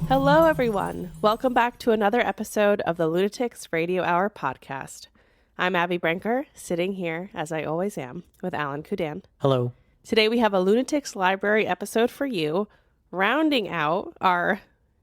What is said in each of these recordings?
Hello, everyone. Welcome back to another episode of the Lunatics Radio Hour podcast. I'm Abby Brinker, sitting here, as I always am, with Alan Kudan. Hello. Today we have a Lunatics Library episode for you, rounding out our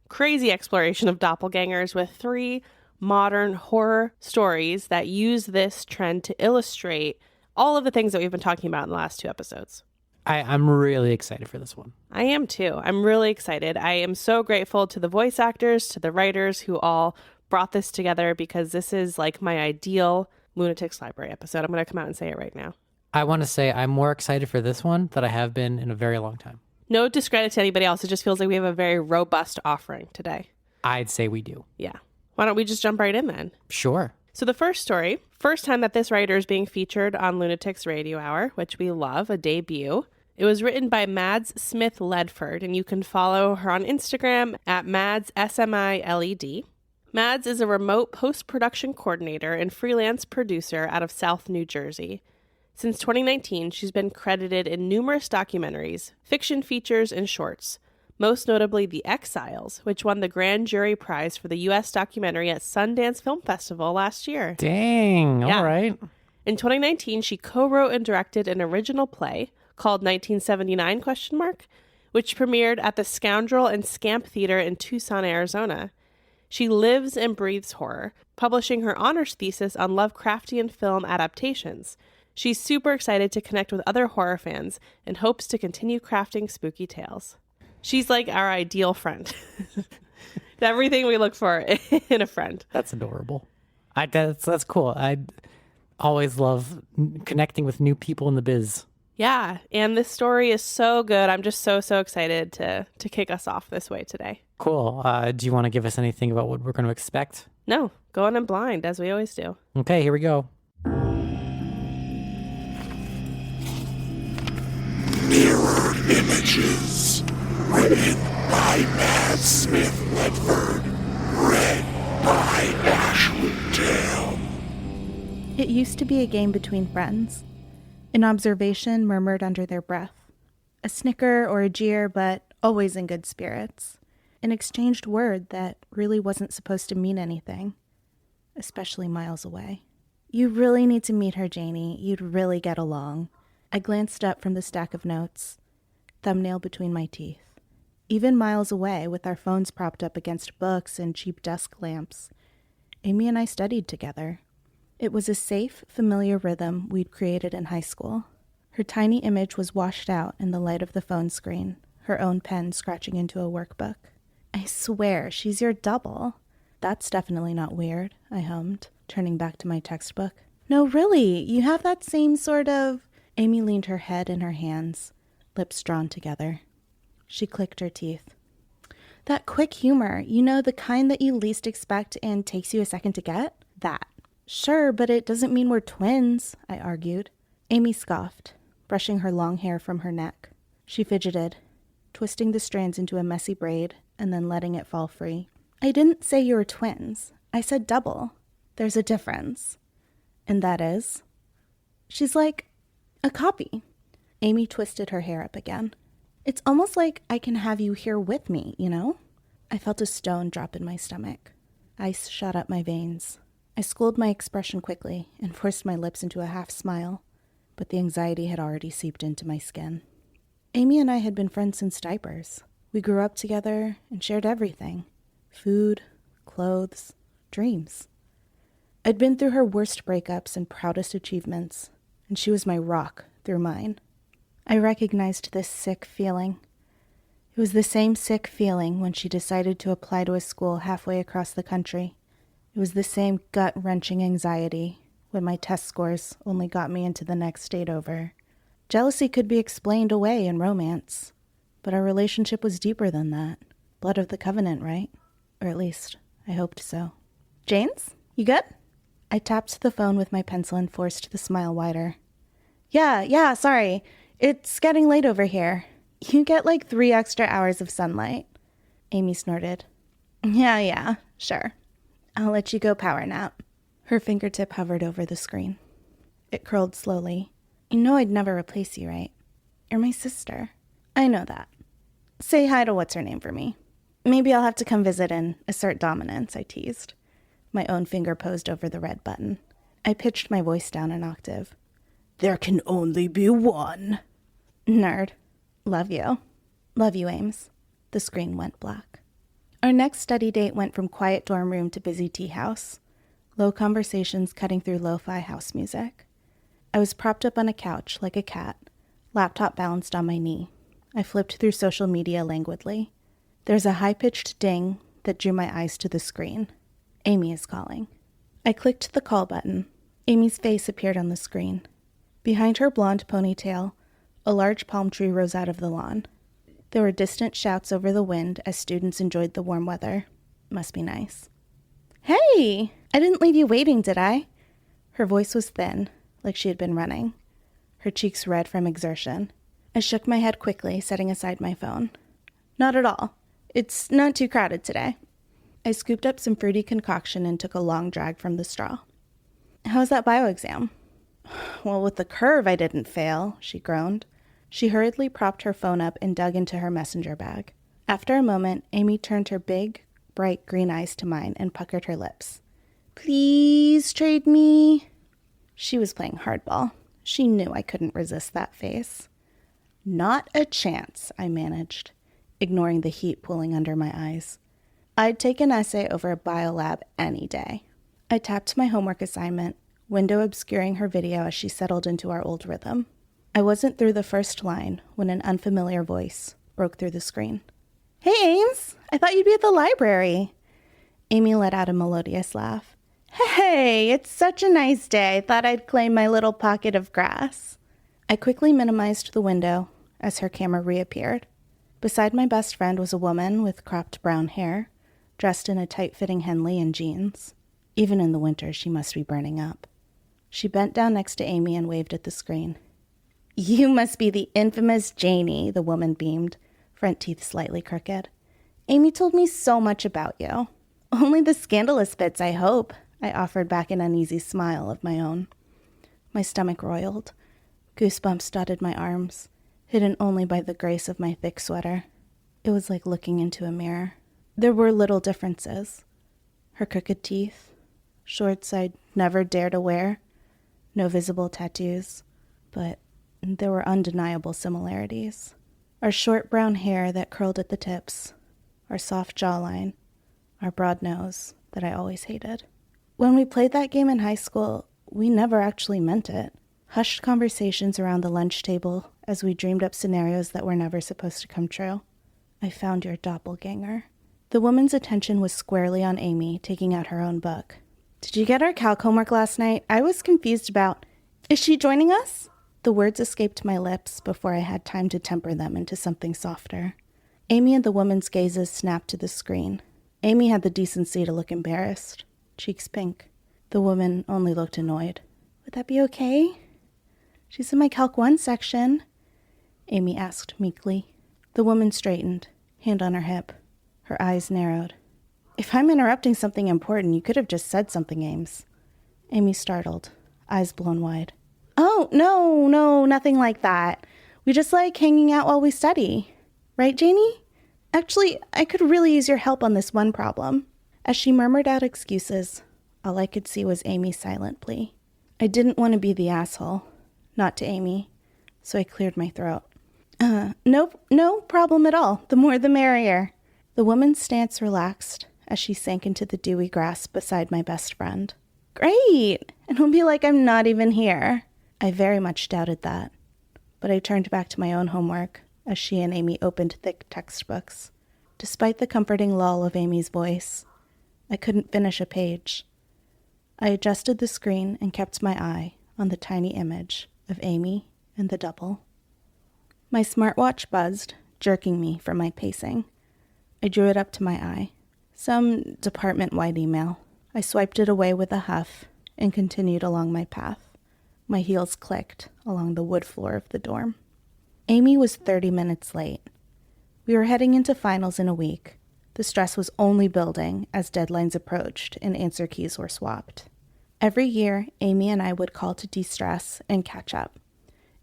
crazy exploration of doppelgangers with 3 modern horror stories that use this trend to illustrate all of the things that we've been talking about in the last 2 episodes. I'm really excited for this one. I am too. I'm really excited. I am so grateful to the voice actors, to the writers who all brought this together, because this is like my ideal Lunatics Library episode. I'm going to come out and say it right now. I want to say I'm more excited for this one than I have been in a very long time. No discredit to anybody else. It just feels like we have a very robust offering today. I'd say we do. Yeah. Why don't we just jump right in then? Sure. So the first story, first time that this writer is being featured on Lunatics Radio Hour, which we love, a debut. It was written by Madz Smith-Ledford, and you can follow her on Instagram at Madz SMILED. Madz is a remote post-production coordinator and freelance producer out of South New Jersey. Since 2019, she's been credited in numerous documentaries, fiction features, and shorts, most notably The Exiles, which won the Grand Jury Prize for the U.S. documentary at Sundance Film Festival last year. Dang, Yeah. All right. In 2019, she co-wrote and directed an original play called 1979, which premiered at the Scoundrel and Scamp Theater in Tucson, Arizona. She lives and breathes horror, publishing her honors thesis on Lovecraftian film adaptations. She's super excited to connect with other horror fans and hopes to continue crafting spooky tales. She's like our ideal friend. Everything we look for in a friend. That's adorable. That's cool. I always love connecting with new people in the biz. Yeah, and this story is so good. I'm just so excited to kick us off this way today. Cool. Do you want to give us anything about what we're going to expect? No, going in blind, as we always do. Okay, here we go. Mirror Images, written by Madz Smith-Ledford, read by Ashley Tam. It used to be a game between friends. An observation murmured under their breath. A snicker or a jeer, but always in good spirits. An exchanged word that really wasn't supposed to mean anything, especially miles away. You really need to meet her, Janie. You'd really get along. I glanced up from the stack of notes, thumbnail between my teeth. Even miles away, with our phones propped up against books and cheap desk lamps, Amy and I studied together. It was a safe, familiar rhythm we'd created in high school. Her tiny image was washed out in the light of the phone screen, her own pen scratching into a workbook. I swear, she's your double. That's definitely not weird, I hummed, turning back to my textbook. No, really, you have that same sort of... Amy leaned her head in her hands, lips drawn together. She clicked her teeth. That quick humor, you know, the kind that you least expect and takes you a second to get? That. Sure, but it doesn't mean we're twins, I argued. Amy scoffed, brushing her long hair from her neck. She fidgeted, twisting the strands into a messy braid and then letting it fall free. I didn't say you were twins. I said double. There's a difference. And that is? She's like a copy. Amy twisted her hair up again. It's almost like I can have you here with me, you know? I felt a stone drop in my stomach. Ice shot up my veins. I schooled my expression quickly and forced my lips into a half smile, but the anxiety had already seeped into my skin. Amy and I had been friends since diapers. We grew up together and shared everything. Food, clothes, dreams. I'd been through her worst breakups and proudest achievements, and she was my rock through mine. I recognized this sick feeling. It was the same sick feeling when she decided to apply to a school halfway across the country. It was the same gut-wrenching anxiety when my test scores only got me into the next state over. Jealousy could be explained away in romance, but our relationship was deeper than that. Blood of the covenant, right? Or at least, I hoped so. Janes, you good? I tapped the phone with my pencil and forced the smile wider. Yeah, sorry. It's getting late over here. You get like 3 extra hours of sunlight. Amy snorted. Yeah, sure. I'll let you go power nap. Her fingertip hovered over the screen. It curled slowly. You know I'd never replace you, right? You're my sister. I know that. Say hi to what's-her-name for me. Maybe I'll have to come visit and assert dominance, I teased. My own finger posed over the red button. I pitched my voice down an octave. There can only be one. Nerd. Love you. Love you, Ames. The screen went black. Our next study date went from quiet dorm room to busy tea house. Low conversations cutting through lo-fi house music. I was propped up on a couch like a cat, laptop balanced on my knee. I flipped through social media languidly. There's a high-pitched ding that drew my eyes to the screen. Amy is calling. I clicked the call button. Amy's face appeared on the screen. Behind her blonde ponytail, a large palm tree rose out of the lawn. There were distant shouts over the wind as students enjoyed the warm weather. Must be nice. Hey! I didn't leave you waiting, did I? Her voice was thin, like she had been running. Her cheeks red from exertion. I shook my head quickly, setting aside my phone. Not at all. It's not too crowded today. I scooped up some fruity concoction and took a long drag from the straw. How's that bio exam? Well, with the curve, I didn't fail, she groaned. She hurriedly propped her phone up and dug into her messenger bag. After a moment, Amy turned her big, bright green eyes to mine and puckered her lips. Please trade me. She was playing hardball. She knew I couldn't resist that face. Not a chance, I managed, ignoring the heat pooling under my eyes. I'd take an essay over a biolab any day. I tapped my homework assignment, window obscuring her video as she settled into our old rhythm. I wasn't through the first line when an unfamiliar voice broke through the screen. Hey, Ames! I thought you'd be at the library. Amy let out a melodious laugh. Hey, it's such a nice day. I thought I'd claim my little pocket of grass. I quickly minimized the window as her camera reappeared. Beside my best friend was a woman with cropped brown hair, dressed in a tight-fitting Henley and jeans. Even in the winter, she must be burning up. She bent down next to Amy and waved at the screen. You must be the infamous Janie, the woman beamed, front teeth slightly crooked. Amy told me so much about you. Only the scandalous bits, I hope, I offered back an uneasy smile of my own. My stomach roiled. Goosebumps dotted my arms, hidden only by the grace of my thick sweater. It was like looking into a mirror. There were little differences. Her crooked teeth, shorts I'd never dare to wear, no visible tattoos, but there were undeniable similarities. Our short brown hair that curled at the tips, our soft jawline, our broad nose that I always hated. When we played that game in high school, we never actually meant it. Hushed conversations around the lunch table as we dreamed up scenarios that were never supposed to come true. I found your doppelganger. The woman's attention was squarely on Amy, taking out her own book. Did you get our calc homework last night? I was confused about... Is she joining us? The words escaped my lips before I had time to temper them into something softer. Amy and the woman's gazes snapped to the screen. Amy had the decency to look embarrassed, cheeks pink. The woman only looked annoyed. Would that be okay? She's in my Calc 1 section, Amy asked meekly. The woman straightened, hand on her hip. Her eyes narrowed. If I'm interrupting something important, you could have just said something, Ames. Amy startled, eyes blown wide. Oh, no, nothing like that. We just like hanging out while we study. Right, Janie? Actually, I could really use your help on this one problem. As she murmured out excuses, all I could see was Amy's silent plea. I didn't want to be the asshole, not to Amy, so I cleared my throat. No problem at all. The more the merrier. The woman's stance relaxed as she sank into the dewy grass beside my best friend. Great! And it'll be like I'm not even here. I very much doubted that, but I turned back to my own homework as she and Amy opened thick textbooks. Despite the comforting lull of Amy's voice, I couldn't finish a page. I adjusted the screen and kept my eye on the tiny image of Amy and the double. My smartwatch buzzed, jerking me from my pacing. I drew it up to my eye. Some department-wide email. I swiped it away with a huff and continued along my path. My heels clicked along the wood floor of the dorm. Amy was 30 minutes late. We were heading into finals in a week. The stress was only building as deadlines approached and answer keys were swapped. Every year, Amy and I would call to de-stress and catch up.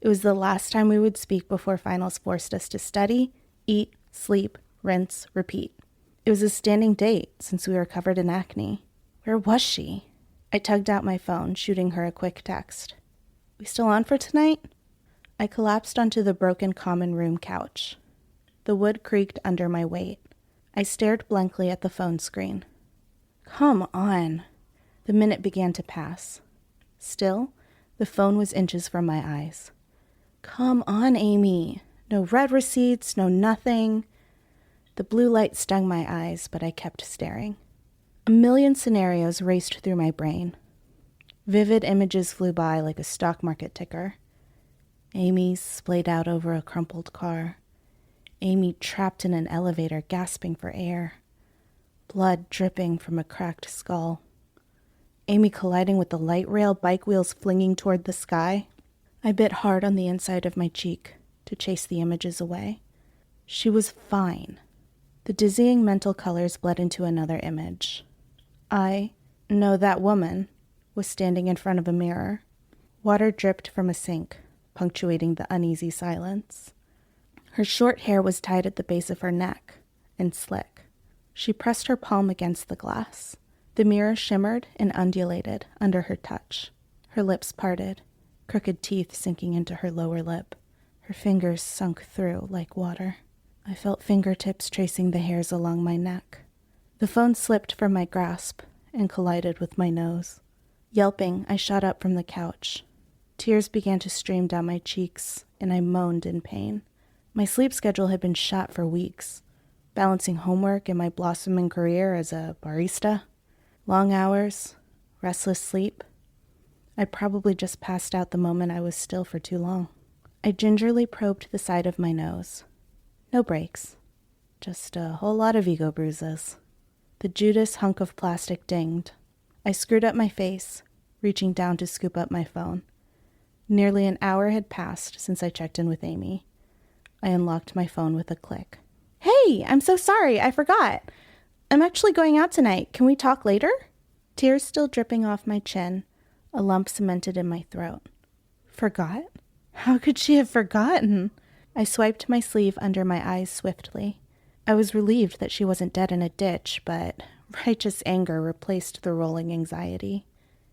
It was the last time we would speak before finals forced us to study, eat, sleep, rinse, repeat. It was a standing date since we were covered in acne. Where was she? I tugged out my phone, shooting her a quick text. We still on for tonight? I collapsed onto the broken common room couch. The wood creaked under my weight. I stared blankly at the phone screen. Come on. The minute began to pass. Still, the phone was inches from my eyes. Come on, Amy. No red receipts, no nothing. The blue light stung my eyes, but I kept staring. A million scenarios raced through my brain. Vivid images flew by like a stock market ticker. Amy splayed out over a crumpled car. Amy trapped in an elevator gasping for air. Blood dripping from a cracked skull. Amy colliding with the light rail, bike wheels flinging toward the sky. I bit hard on the inside of my cheek to chase the images away. She was fine. The dizzying mental colors bled into another image. That woman, was standing in front of a mirror. Water dripped from a sink, punctuating the uneasy silence. Her short hair was tied at the base of her neck and slick. She pressed her palm against the glass. The mirror shimmered and undulated under her touch. Her lips parted, crooked teeth sinking into her lower lip. Her fingers sunk through like water. I felt fingertips tracing the hairs along my neck. The phone slipped from my grasp and collided with my nose. Yelping, I shot up from the couch. Tears began to stream down my cheeks, and I moaned in pain. My sleep schedule had been shot for weeks, balancing homework and my blossoming career as a barista. Long hours, restless sleep. I probably just passed out the moment I was still for too long. I gingerly probed the side of my nose. No breaks, just a whole lot of ego bruises. The Judas hunk of plastic dinged. I screwed up my face, reaching down to scoop up my phone. Nearly an hour had passed since I checked in with Amy. I unlocked my phone with a click. Hey, I'm so sorry, I forgot. I'm actually going out tonight. Can we talk later? Tears still dripping off my chin, a lump cemented in my throat. Forgot? How could she have forgotten? I swiped my sleeve under my eyes swiftly. I was relieved that she wasn't dead in a ditch, but righteous anger replaced the rolling anxiety.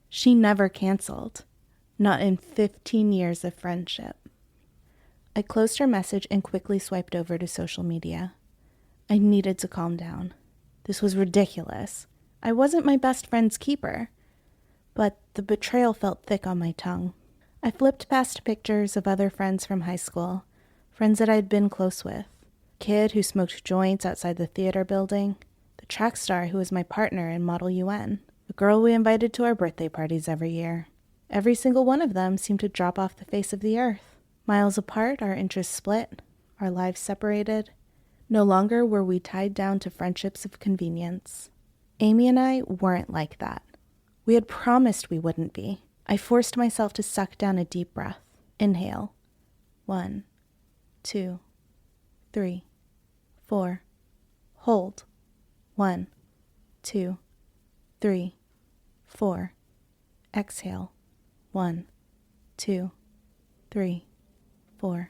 She never canceled. Not in 15 years of friendship. I closed her message and quickly swiped over to social media. I needed to calm down. This was ridiculous. I wasn't my best friend's keeper. But the betrayal felt thick on my tongue. I flipped past pictures of other friends from high school, friends that I'd been close with. Kid who smoked joints outside the theater building, the track star who was my partner in Model UN, the girl we invited to our birthday parties every year. Every single one of them seemed to drop off the face of the earth. Miles apart, our interests split, our lives separated. No longer were we tied down to friendships of convenience. Amy and I weren't like that. We had promised we wouldn't be. I forced myself to suck down a deep breath. Inhale. 1, 2, 3, 4. Hold. 1, 2, 3, 4. Exhale. 1, 2, 3, 4.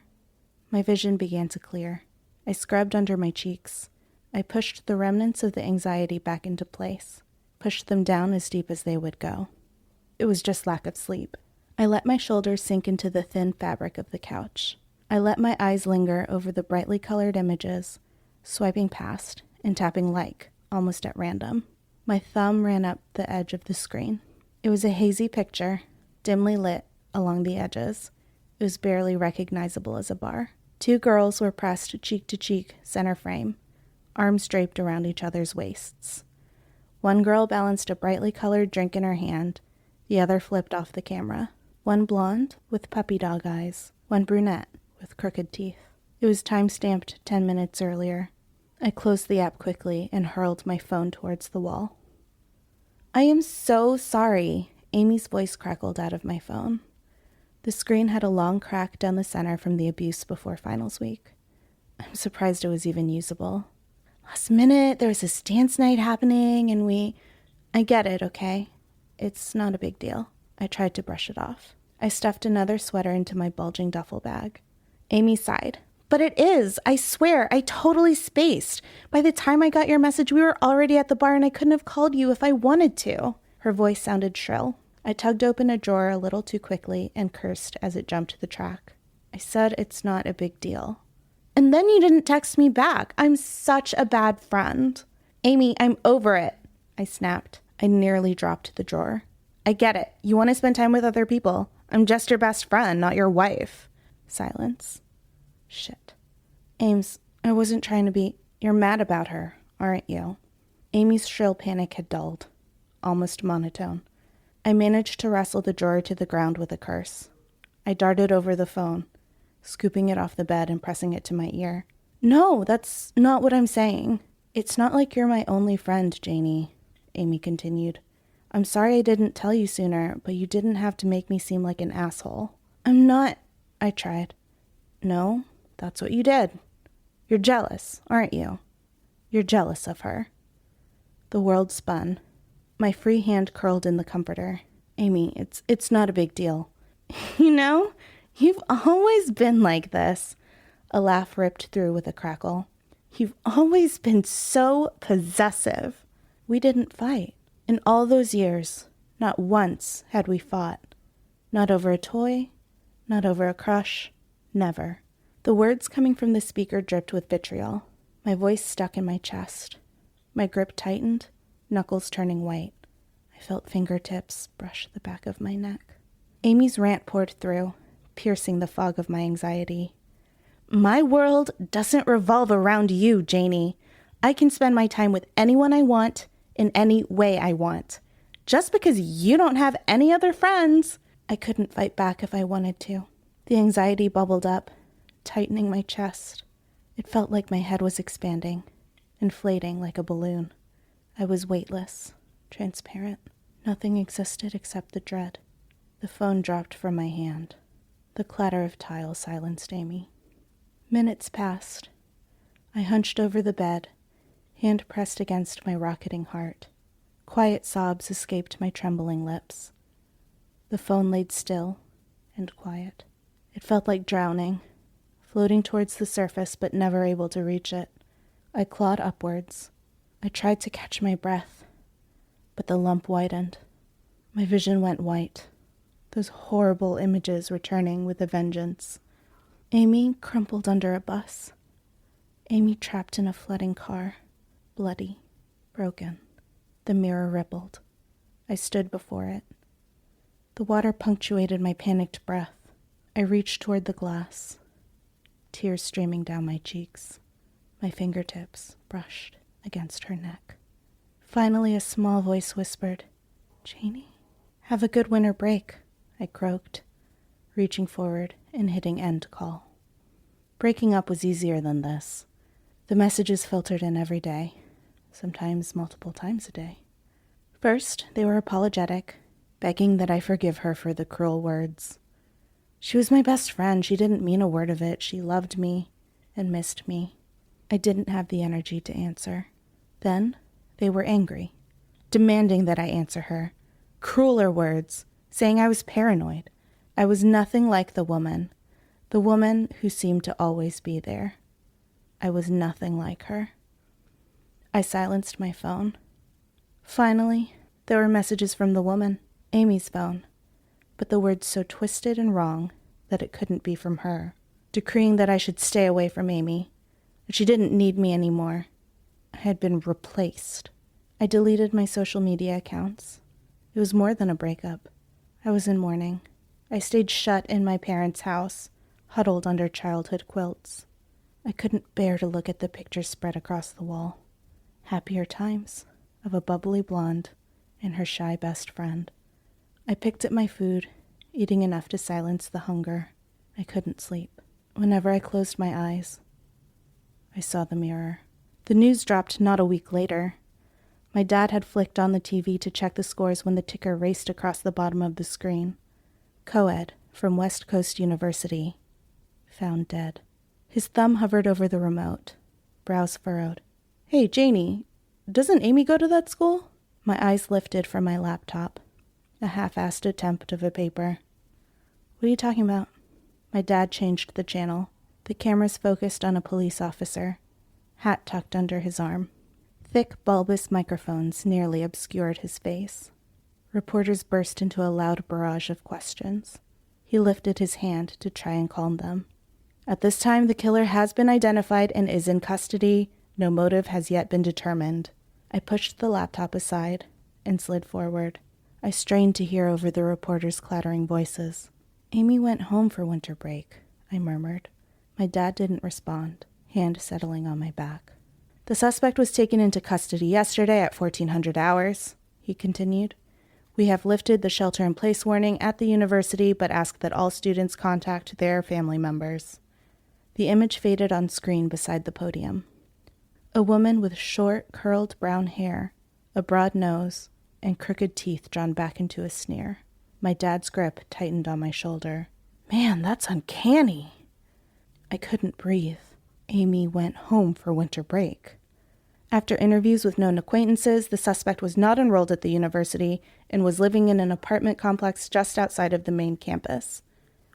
My vision began to clear. I scrubbed under my cheeks. I pushed the remnants of the anxiety back into place, pushed them down as deep as they would go. It was just lack of sleep. I let my shoulders sink into the thin fabric of the couch. I let my eyes linger over the brightly colored images, swiping past and tapping like, almost at random. My thumb ran up the edge of the screen. It was a hazy picture, dimly lit along the edges. It was barely recognizable as a bar. 2 girls were pressed cheek to cheek, center frame, arms draped around each other's waists. One girl balanced a brightly colored drink in her hand, the other flipped off the camera. One blonde with puppy dog eyes, one brunette with crooked teeth. It was time-stamped 10 minutes earlier. I closed the app quickly and hurled my phone towards the wall. I am so sorry, Amy's voice crackled out of my phone. The screen had a long crack down the center from the abuse before finals week. I'm surprised it was even usable. Last minute, there was this dance night happening and I get it, okay? It's not a big deal. I tried to brush it off. I stuffed another sweater into my bulging duffel bag. Amy sighed, But it is. I swear, I totally spaced. By the time I got your message, we were already at the bar and I couldn't have called you if I wanted to. Her voice sounded shrill. I tugged open a drawer a little too quickly and cursed as it jumped the track. I said it's not a big deal. And then you didn't text me back. I'm such a bad friend. Amy, I'm over it, I snapped. I nearly dropped the drawer. I get it. You want to spend time with other people. I'm just your best friend, not your wife. Silence. Shit. Ames, I wasn't trying to be... You're mad about her, aren't you? Amy's shrill panic had dulled, almost monotone. I managed to wrestle the drawer to the ground with a curse. I darted over the phone, scooping it off the bed and pressing it to my ear. No, that's not what I'm saying. It's not like you're my only friend, Janie, Amy continued. I'm sorry I didn't tell you sooner, but you didn't have to make me seem like an asshole. I'm not... I tried. No, that's what you did. You're jealous, aren't you? You're jealous of her. The world spun. My free hand curled in the comforter. Amy, it's not a big deal. You know, you've always been like this. A laugh ripped through with a crackle. You've always been so possessive. We didn't fight. In all those years, not once had we fought. Not over a toy, not over a crush, never. The words coming from the speaker dripped with vitriol. My voice stuck in my chest. My grip tightened, knuckles turning white. I felt fingertips brush the back of my neck. Amy's rant poured through, piercing the fog of my anxiety. My world doesn't revolve around you, Janie. I can spend my time with anyone I want, in any way I want. Just because you don't have any other friends. I couldn't fight back if I wanted to. The anxiety bubbled up, tightening my chest. It felt like my head was expanding, inflating like a balloon. I was weightless, transparent. Nothing existed except the dread. The phone dropped from my hand. The clatter of tiles silenced Amy. Minutes passed. I hunched over the bed, hand pressed against my rocketing heart. Quiet sobs escaped my trembling lips. The phone laid still and quiet. It felt like drowning, floating towards the surface but never able to reach it. I clawed upwards. I tried to catch my breath, but the lump widened. My vision went white, those horrible images returning with a vengeance. Amy crumpled under a bus. Amy trapped in a flooding car, bloody, broken. The mirror rippled. I stood before it. The water punctuated my panicked breath. I reached toward the glass, tears streaming down my cheeks. My fingertips brushed against her neck. Finally, a small voice whispered, "Janie, have a good winter break," I croaked, reaching forward and hitting end call. Breaking up was easier than this. The messages filtered in every day, sometimes multiple times a day. First, they were apologetic, begging that I forgive her for the cruel words. She was my best friend. She didn't mean a word of it. She loved me and missed me. I didn't have the energy to answer. Then, they were angry, demanding that I answer her. Crueler words, saying I was paranoid. I was nothing like the woman who seemed to always be there. I was nothing like her. I silenced my phone. Finally, there were messages from the woman, Amy's phone, but the words so twisted and wrong that it couldn't be from her, decreeing that I should stay away from Amy, that she didn't need me anymore. I had been replaced. I deleted my social media accounts. It was more than a breakup. I was in mourning. I stayed shut in my parents' house, huddled under childhood quilts. I couldn't bear to look at the pictures spread across the wall. Happier times of a bubbly blonde and her shy best friend. I picked at my food, eating enough to silence the hunger. I couldn't sleep. Whenever I closed my eyes, I saw the mirror. The news dropped not a week later. My dad had flicked on the TV to check the scores when the ticker raced across the bottom of the screen. Co-ed from West Coast University, found dead. His thumb hovered over the remote, brows furrowed. "Hey, Janie, doesn't Amy go to that school?" My eyes lifted from my laptop, a half-assed attempt of a paper. "What are you talking about?" My dad changed the channel. The cameras focused on a police officer, hat tucked under his arm. Thick, bulbous microphones nearly obscured his face. Reporters burst into a loud barrage of questions. He lifted his hand to try and calm them. At this time, the killer has been identified and is in custody. No motive has yet been determined. I pushed the laptop aside and slid forward. I strained to hear over the reporters' clattering voices. Amy went home for winter break, I murmured. My dad didn't respond, hand settling on my back. The suspect was taken into custody yesterday at 1400 hours, he continued. We have lifted the shelter-in-place warning at the university, but ask that all students contact their family members. The image faded on screen beside the podium. A woman with short, curled brown hair, a broad nose, and crooked teeth drawn back into a sneer. My dad's grip tightened on my shoulder. Man, that's uncanny. I couldn't breathe. Amy went home for winter break. After interviews with known acquaintances, the suspect was not enrolled at the university and was living in an apartment complex just outside of the main campus.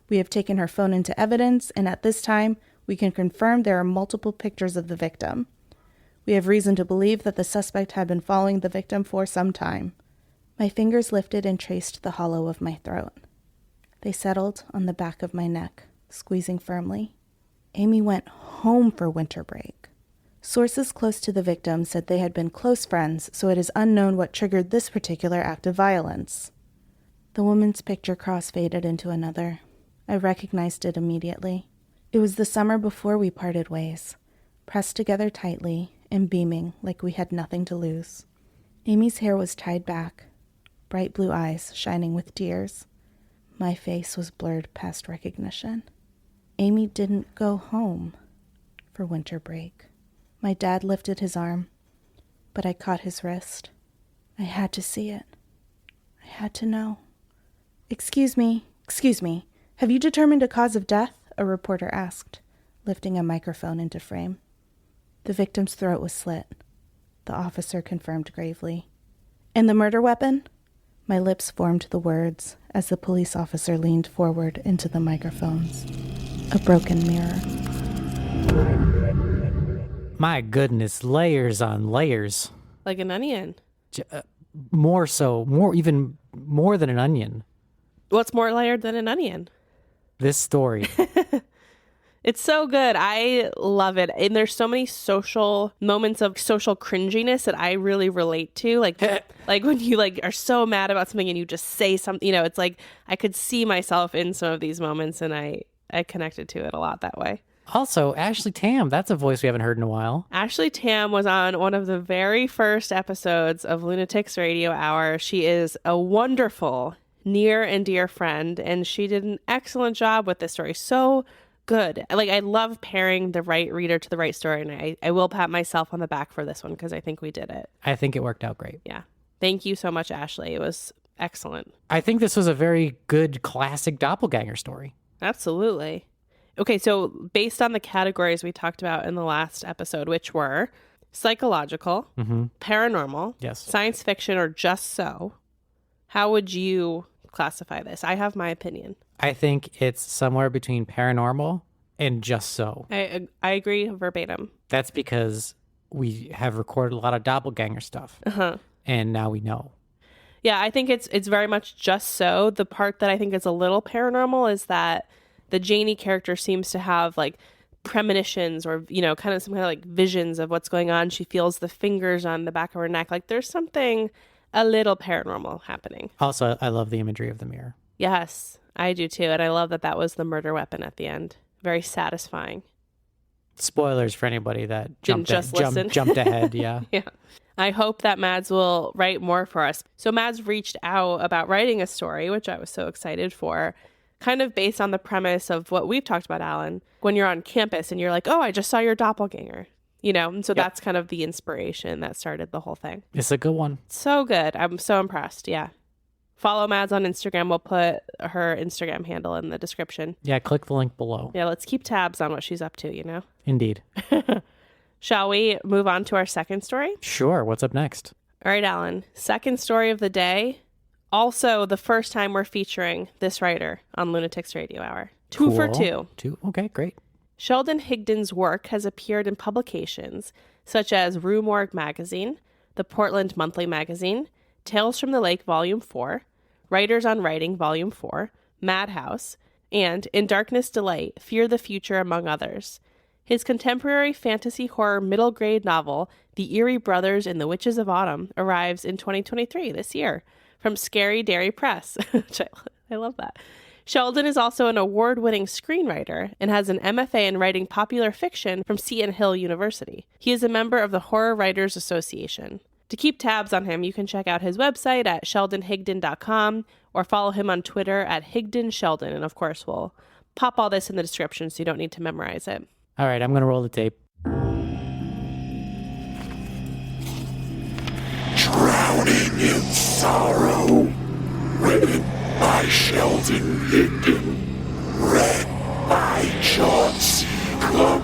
We have taken her phone into evidence, and at this time, we can confirm there are multiple pictures of the victim. We have reason to believe that the suspect had been following the victim for some time. My fingers lifted and traced the hollow of my throat. They settled on the back of my neck, squeezing firmly. Amy went home for winter break. Sources close to the victim said they had been close friends, so it is unknown what triggered this particular act of violence. The woman's picture cross-faded into another. I recognized it immediately. It was the summer before we parted ways, pressed together tightly and beaming like we had nothing to lose. Amy's hair was tied back, bright blue eyes shining with tears. My face was blurred past recognition. Amy didn't go home for winter break. My dad lifted his arm, but I caught his wrist. I had to see it. I had to know. Excuse me. Have you determined a cause of death? A reporter asked, lifting a microphone into frame. The victim's throat was slit. The officer confirmed gravely. And the murder weapon? My lips formed the words as the police officer leaned forward into the microphones. A broken mirror. My goodness, layers on layers. Like an onion. Even more than an onion. What's more layered than an onion? This story. It's so good. I love it. And there's so many social moments of social cringiness that I really relate to. Like when you are so mad about something and you just say something, it's like I could see myself in some of these moments, and I connected to it a lot that way. Also, Ashley Tam, that's a voice we haven't heard in a while. Ashley Tam was on one of the very first episodes of Lunatics Radio Hour. She is a wonderful, near and dear friend, and she did an excellent job with this story. So good. I love pairing the right reader to the right story, and I will pat myself on the back for this one because I think we did it. I think it worked out great. Yeah. Thank you so much, Ashley. It was excellent. I think this was a very good classic doppelganger story. Absolutely. Okay, so based on the categories we talked about in the last episode, which were psychological, paranormal, yes, science fiction, or just so, how would you classify this? I have my opinion. I think it's somewhere between paranormal and just so. I agree verbatim. That's because we have recorded a lot of doppelganger stuff, and now we know. Yeah, I think it's very much just so. The part that I think is a little paranormal is that the Janie character seems to have premonitions or, kind of some kind of visions of what's going on. She feels the fingers on the back of her neck. There's something a little paranormal happening. Also, I love the imagery of the mirror. Yes, I do too. And I love that was the murder weapon at the end. Very satisfying. Spoilers for anybody that jumped ahead. Yeah. Yeah. I hope that Madz will write more for us. So Madz reached out about writing a story, which I was so excited for, kind of based on the premise of what we've talked about, Alan, when you're on campus and you're like, oh, I just saw your doppelganger, and so that's kind of the inspiration that started the whole thing. It's a good one. So good. I'm so impressed. Yeah. Follow Madz on Instagram. We'll put her Instagram handle in the description. Yeah, click the link below. Yeah, let's keep tabs on what she's up to, Indeed. Shall we move on to our second story? Sure. What's up next? All right, Alan. Second story of the day. Also, the first time we're featuring this writer on Lunatics Radio Hour. Two for two. Okay, great. Sheldon Higdon's work has appeared in publications such as Rue Morgue Magazine, the Portland Monthly Magazine, Tales from the Lake Volume 4, Writers on Writing Volume 4, Madhouse, and In Darkness Delight, Fear the Future, among others. His contemporary fantasy horror middle grade novel, The Eerie Brothers and the Witches of Autumn, arrives in 2023, this year, from Scary Dairy Press, which I love that. Sheldon is also an award-winning screenwriter and has an MFA in writing popular fiction from Seton Hill University. He is a member of the Horror Writers Association. To keep tabs on him, you can check out his website at sheldonhigdon.com or follow him on Twitter at HigdonSheldon. And of course, we'll pop all this in the description so you don't need to memorize it. All right, I'm going to roll the tape. Drowning in Sorrow. Written by Sheldon Higdon. Read by John C. Cook.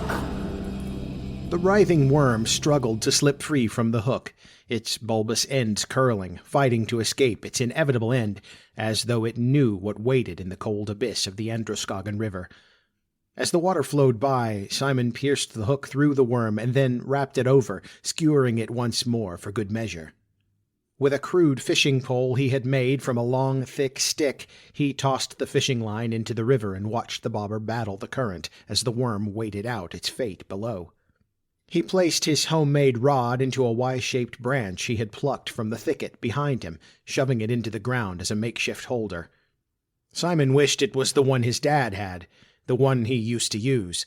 The writhing worm struggled to slip free from the hook, its bulbous ends curling, fighting to escape its inevitable end, as though it knew what waited in the cold abyss of the Androscoggin River. As the water flowed by, Simon pierced the hook through the worm and then wrapped it over, skewering it once more for good measure. With a crude fishing pole he had made from a long, thick stick, he tossed the fishing line into the river and watched the bobber battle the current as the worm waited out its fate below. He placed his homemade rod into a Y-shaped branch he had plucked from the thicket behind him, shoving it into the ground as a makeshift holder. Simon wished it was the one his dad had, the one he used to use.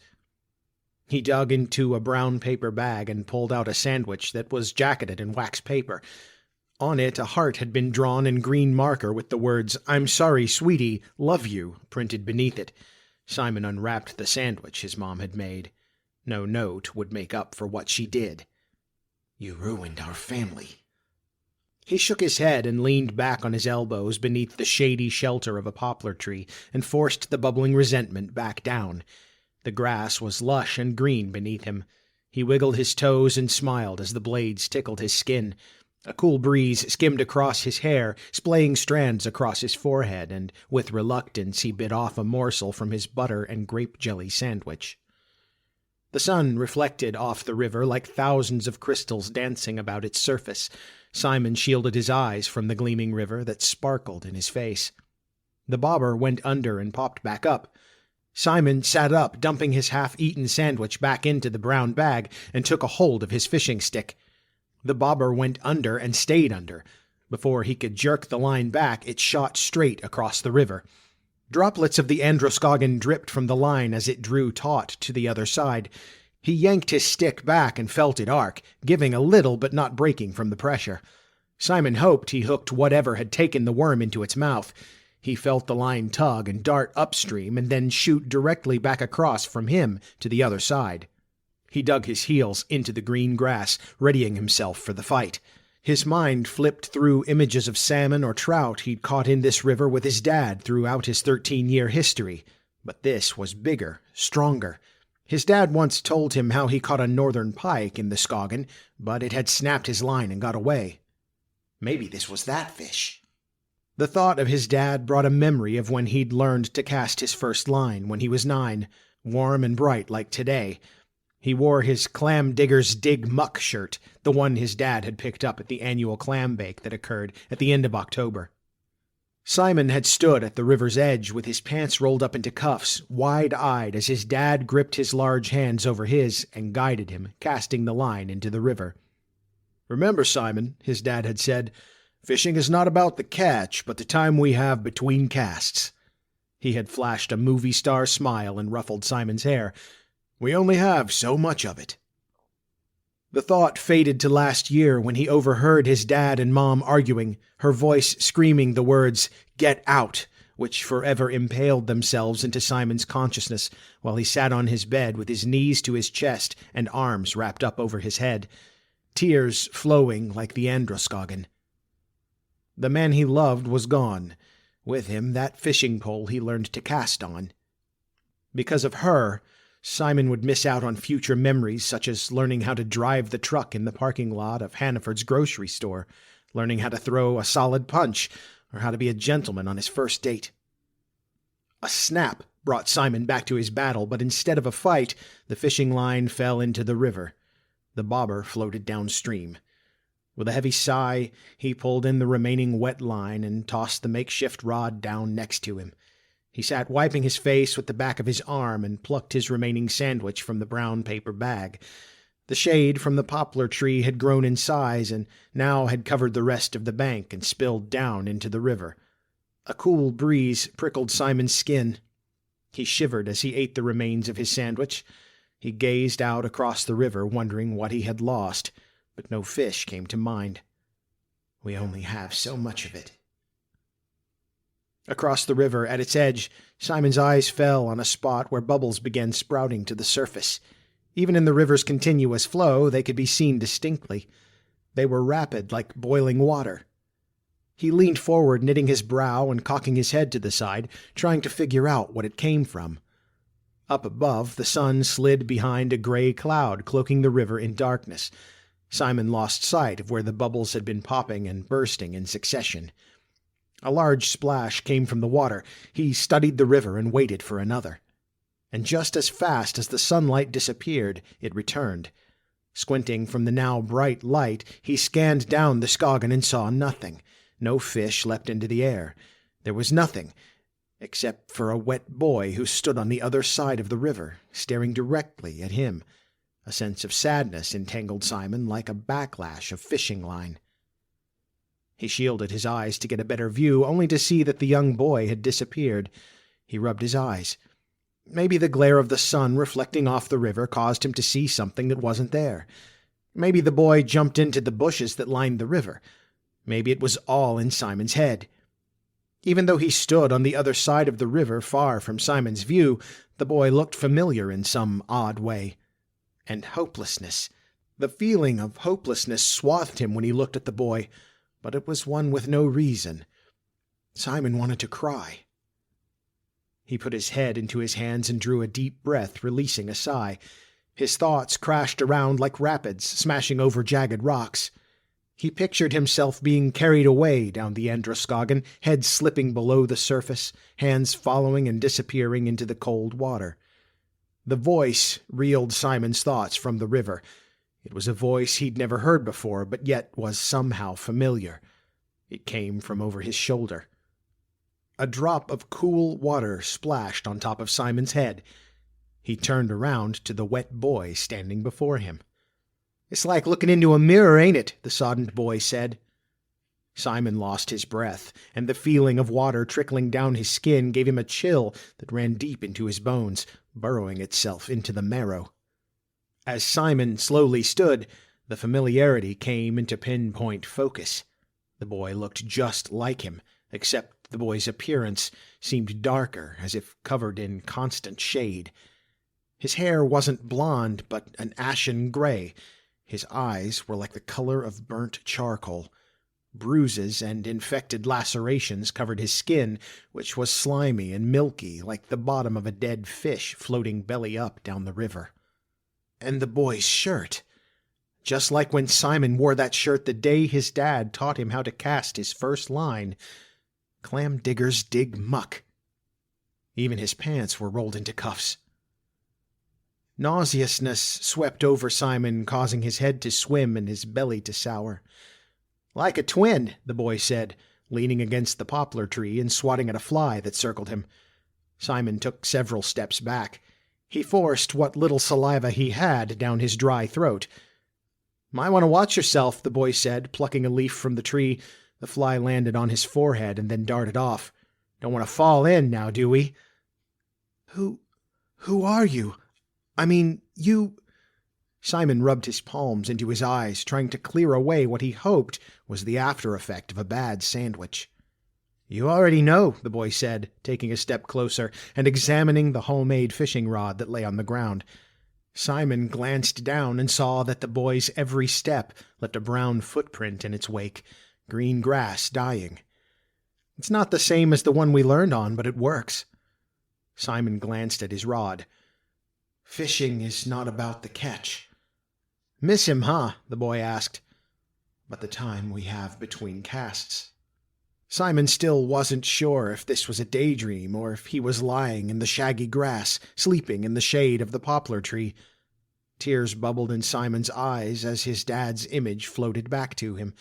He dug into a brown paper bag and pulled out a sandwich that was jacketed in wax paper. On it a heart had been drawn in green marker with the words, "I'm sorry, sweetie, love you," printed beneath it. Simon unwrapped the sandwich his mom had made. No note would make up for what she did. "You ruined our family." He shook his head and leaned back on his elbows beneath the shady shelter of a poplar tree and forced the bubbling resentment back down. The grass was lush and green beneath him. He wiggled his toes and smiled as the blades tickled his skin. A cool breeze skimmed across his hair, splaying strands across his forehead, and with reluctance he bit off a morsel from his butter and grape jelly sandwich. The sun reflected off the river like thousands of crystals dancing about its surface. Simon shielded his eyes from the gleaming river that sparkled in his face. The bobber went under and popped back up. Simon sat up, dumping his half-eaten sandwich back into the brown bag, and took a hold of his fishing stick. The bobber went under and stayed under. Before he could jerk the line back, it shot straight across the river. Droplets of the Androscoggin dripped from the line as it drew taut to the other side. He yanked his stick back and felt it arc, giving a little but not breaking from the pressure. Simon hoped he hooked whatever had taken the worm into its mouth. He felt the line tug and dart upstream and then shoot directly back across from him to the other side. He dug his heels into the green grass, readying himself for the fight. His mind flipped through images of salmon or trout he'd caught in this river with his dad throughout his 13-year history. But this was bigger, stronger. His dad once told him how he caught a northern pike in the Scoggin, but it had snapped his line and got away. Maybe this was that fish. The thought of his dad brought a memory of when he'd learned to cast his first line when he was 9, warm and bright like today. He wore his Clam Digger's Dig Muck shirt, the one his dad had picked up at the annual clam bake that occurred at the end of October. Simon had stood at the river's edge with his pants rolled up into cuffs, wide-eyed as his dad gripped his large hands over his and guided him, casting the line into the river. "Remember, Simon," his dad had said, "fishing is not about the catch, but the time we have between casts." He had flashed a movie star smile and ruffled Simon's hair. "We only have so much of it." The thought faded to last year when he overheard his dad and mom arguing, her voice screaming the words, "Get out," which forever impaled themselves into Simon's consciousness while he sat on his bed with his knees to his chest and arms wrapped up over his head, tears flowing like the Androscoggin. The man he loved was gone. With him, that fishing pole he learned to cast on. Because of her, Simon would miss out on future memories such as learning how to drive the truck in the parking lot of Hannaford's grocery store, learning how to throw a solid punch, or how to be a gentleman on his first date. A snap brought Simon back to his battle, but instead of a fight, the fishing line fell into the river. The bobber floated downstream. With a heavy sigh, he pulled in the remaining wet line and tossed the makeshift rod down next to him. He sat wiping his face with the back of his arm and plucked his remaining sandwich from the brown paper bag. The shade from the poplar tree had grown in size and now had covered the rest of the bank and spilled down into the river. A cool breeze prickled Simon's skin. He shivered as he ate the remains of his sandwich. He gazed out across the river, wondering what he had lost, but no fish came to mind. We only have so much of it. Across the river, at its edge, Simon's eyes fell on a spot where bubbles began sprouting to the surface. Even in the river's continuous flow, they could be seen distinctly. They were rapid, like boiling water. He leaned forward, knitting his brow and cocking his head to the side, trying to figure out what it came from. Up above, the sun slid behind a gray cloud, cloaking the river in darkness. Simon lost sight of where the bubbles had been popping and bursting in succession. A large splash came from the water. He studied the river and waited for another. And just as fast as the sunlight disappeared, it returned. Squinting from the now bright light, he scanned down the Scoggin and saw nothing. No fish leapt into the air. There was nothing, except for a wet boy who stood on the other side of the river, staring directly at him. A sense of sadness entangled Simon like a backlash of fishing line. He shielded his eyes to get a better view, only to see that the young boy had disappeared. He rubbed his eyes. Maybe the glare of the sun reflecting off the river caused him to see something that wasn't there. Maybe the boy jumped into the bushes that lined the river. Maybe it was all in Simon's head. Even though he stood on the other side of the river, far from Simon's view, the boy looked familiar in some odd way. And hopelessness. The feeling of hopelessness swathed him when he looked at the boy, but it was one with no reason. Simon wanted to cry. He put his head into his hands and drew a deep breath, releasing a sigh. His thoughts crashed around like rapids, smashing over jagged rocks. He pictured himself being carried away down the Androscoggin, head slipping below the surface, hands following and disappearing into the cold water. The voice reeled Simon's thoughts from the river. It was a voice he'd never heard before, but yet was somehow familiar. It came from over his shoulder. A drop of cool water splashed on top of Simon's head. He turned around to the wet boy standing before him. "It's like looking into a mirror, ain't it?" the soddened boy said. Simon lost his breath, and the feeling of water trickling down his skin gave him a chill that ran deep into his bones, burrowing itself into the marrow. As Simon slowly stood, the familiarity came into pinpoint focus. The boy looked just like him, except the boy's appearance seemed darker, as if covered in constant shade. His hair wasn't blonde, but an ashen gray. His eyes were like the color of burnt charcoal. Bruises and infected lacerations covered his skin, which was slimy and milky, like the bottom of a dead fish floating belly up down the river. And the boy's shirt! Just like when Simon wore that shirt the day his dad taught him how to cast his first line. Clam diggers dig muck. Even his pants were rolled into cuffs. Nauseousness swept over Simon, causing his head to swim and his belly to sour. "Like a twin," the boy said, leaning against the poplar tree and swatting at a fly that circled him. Simon took several steps back. He forced what little saliva he had down his dry throat. "Might want to watch yourself," the boy said, plucking a leaf from the tree. The fly landed on his forehead and then darted off. "Don't want to fall in now, do we?" Who are you? I mean, you..." Simon rubbed his palms into his eyes, trying to clear away what he hoped was the after-effect of a bad sandwich. "You already know," the boy said, taking a step closer and examining the homemade fishing rod that lay on the ground. Simon glanced down and saw that the boy's every step left a brown footprint in its wake, green grass dying. "It's not the same as the one we learned on, but it works." Simon glanced at his rod. "Fishing is not about the catch." "Miss him, huh?" the boy asked. "But the time we have between casts." Simon still wasn't sure if this was a daydream or if he was lying in the shaggy grass, sleeping in the shade of the poplar tree. Tears bubbled in Simon's eyes as his dad's image floated back to him.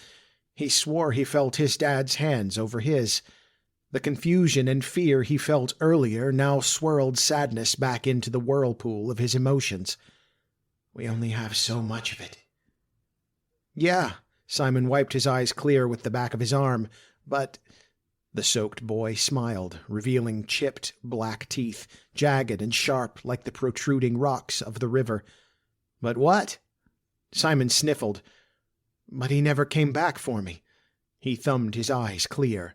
He swore he felt his dad's hands over his. The confusion and fear he felt earlier now swirled sadness back into the whirlpool of his emotions. We only have so much of it. Yeah, Simon wiped his eyes clear with the back of his arm, but... The soaked boy smiled, revealing chipped black teeth, jagged and sharp like the protruding rocks of the river. But what? Simon sniffled. But he never came back for me. He thumbed his eyes clear.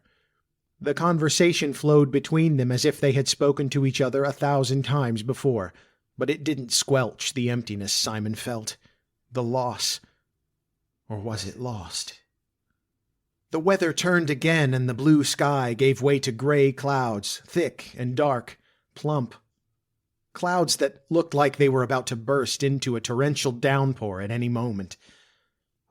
The conversation flowed between them as if they had spoken to each other 1,000 times before, but it didn't squelch the emptiness Simon felt. The loss. Or was it lost? The weather turned again, and the blue sky gave way to gray clouds, thick and dark, plump. Clouds that looked like they were about to burst into a torrential downpour at any moment.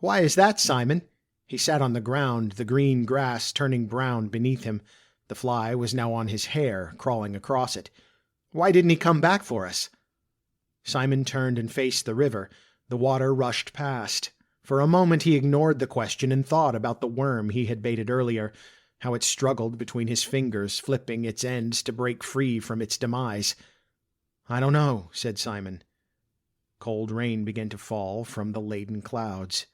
Why is that, Simon? He sat on the ground, the green grass turning brown beneath him. The fly was now on his hair, crawling across it. Why didn't he come back for us? Simon turned and faced the river. The water rushed past. For a moment he ignored the question and thought about the worm he had baited earlier, how it struggled between his fingers, flipping its ends to break free from its demise. I don't know, said Simon. Cold rain began to fall from the laden clouds.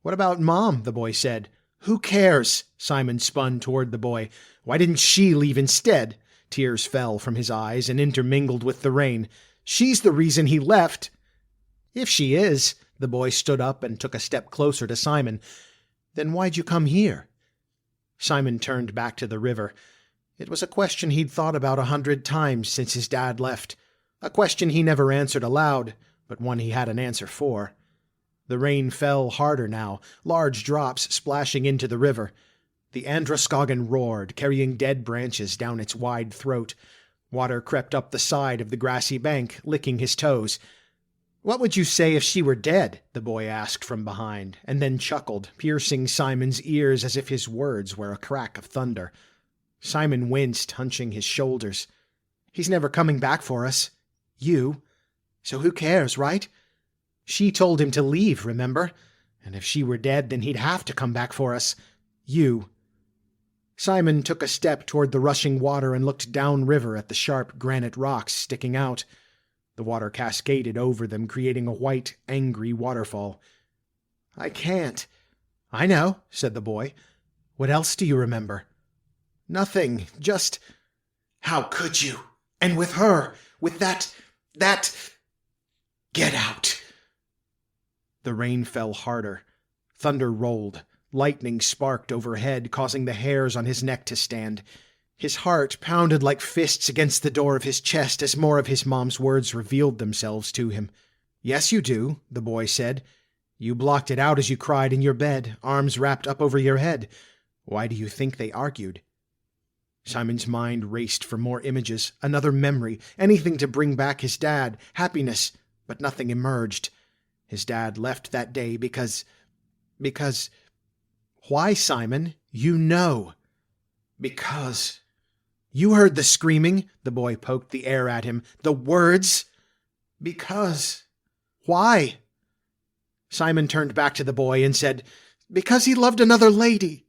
What about Mom? The boy said. Who cares? Simon spun toward the boy. Why didn't she leave instead? Tears fell from his eyes and intermingled with the rain. She's the reason he left. If she is... The boy stood up and took a step closer to Simon. Then why'd you come here? Simon turned back to the river. It was a question he'd thought about 100 times since his dad left. A question he never answered aloud, but one he had an answer for. The rain fell harder now, large drops splashing into the river. The Androscoggin roared, carrying dead branches down its wide throat. Water crept up the side of the grassy bank, licking his toes. What would you say if she were dead? The boy asked from behind, and then chuckled, piercing Simon's ears as if his words were a crack of thunder. Simon winced, hunching his shoulders. He's never coming back for us. You. So who cares, right? She told him to leave, remember? And if she were dead, then he'd have to come back for us. You. Simon took a step toward the rushing water and looked downriver at the sharp granite rocks sticking out. The water cascaded over them, creating a white, angry waterfall. I can't. I know, said the boy. What else do you remember? Nothing, just... How could you? And with her, with that... Get out. The rain fell harder. Thunder rolled. Lightning sparked overhead, causing the hairs on his neck to stand. His heart pounded like fists against the door of his chest as more of his mom's words revealed themselves to him. Yes, you do, the boy said. You blocked it out as you cried in your bed, arms wrapped up over your head. Why do you think they argued? Simon's mind raced for more images, another memory, anything to bring back his dad, happiness, but nothing emerged. His dad left that day because... Why, Simon? You know. Because... You heard the screaming, the boy poked the air at him. The words. Because. Why? Simon turned back to the boy and said, Because he loved another lady.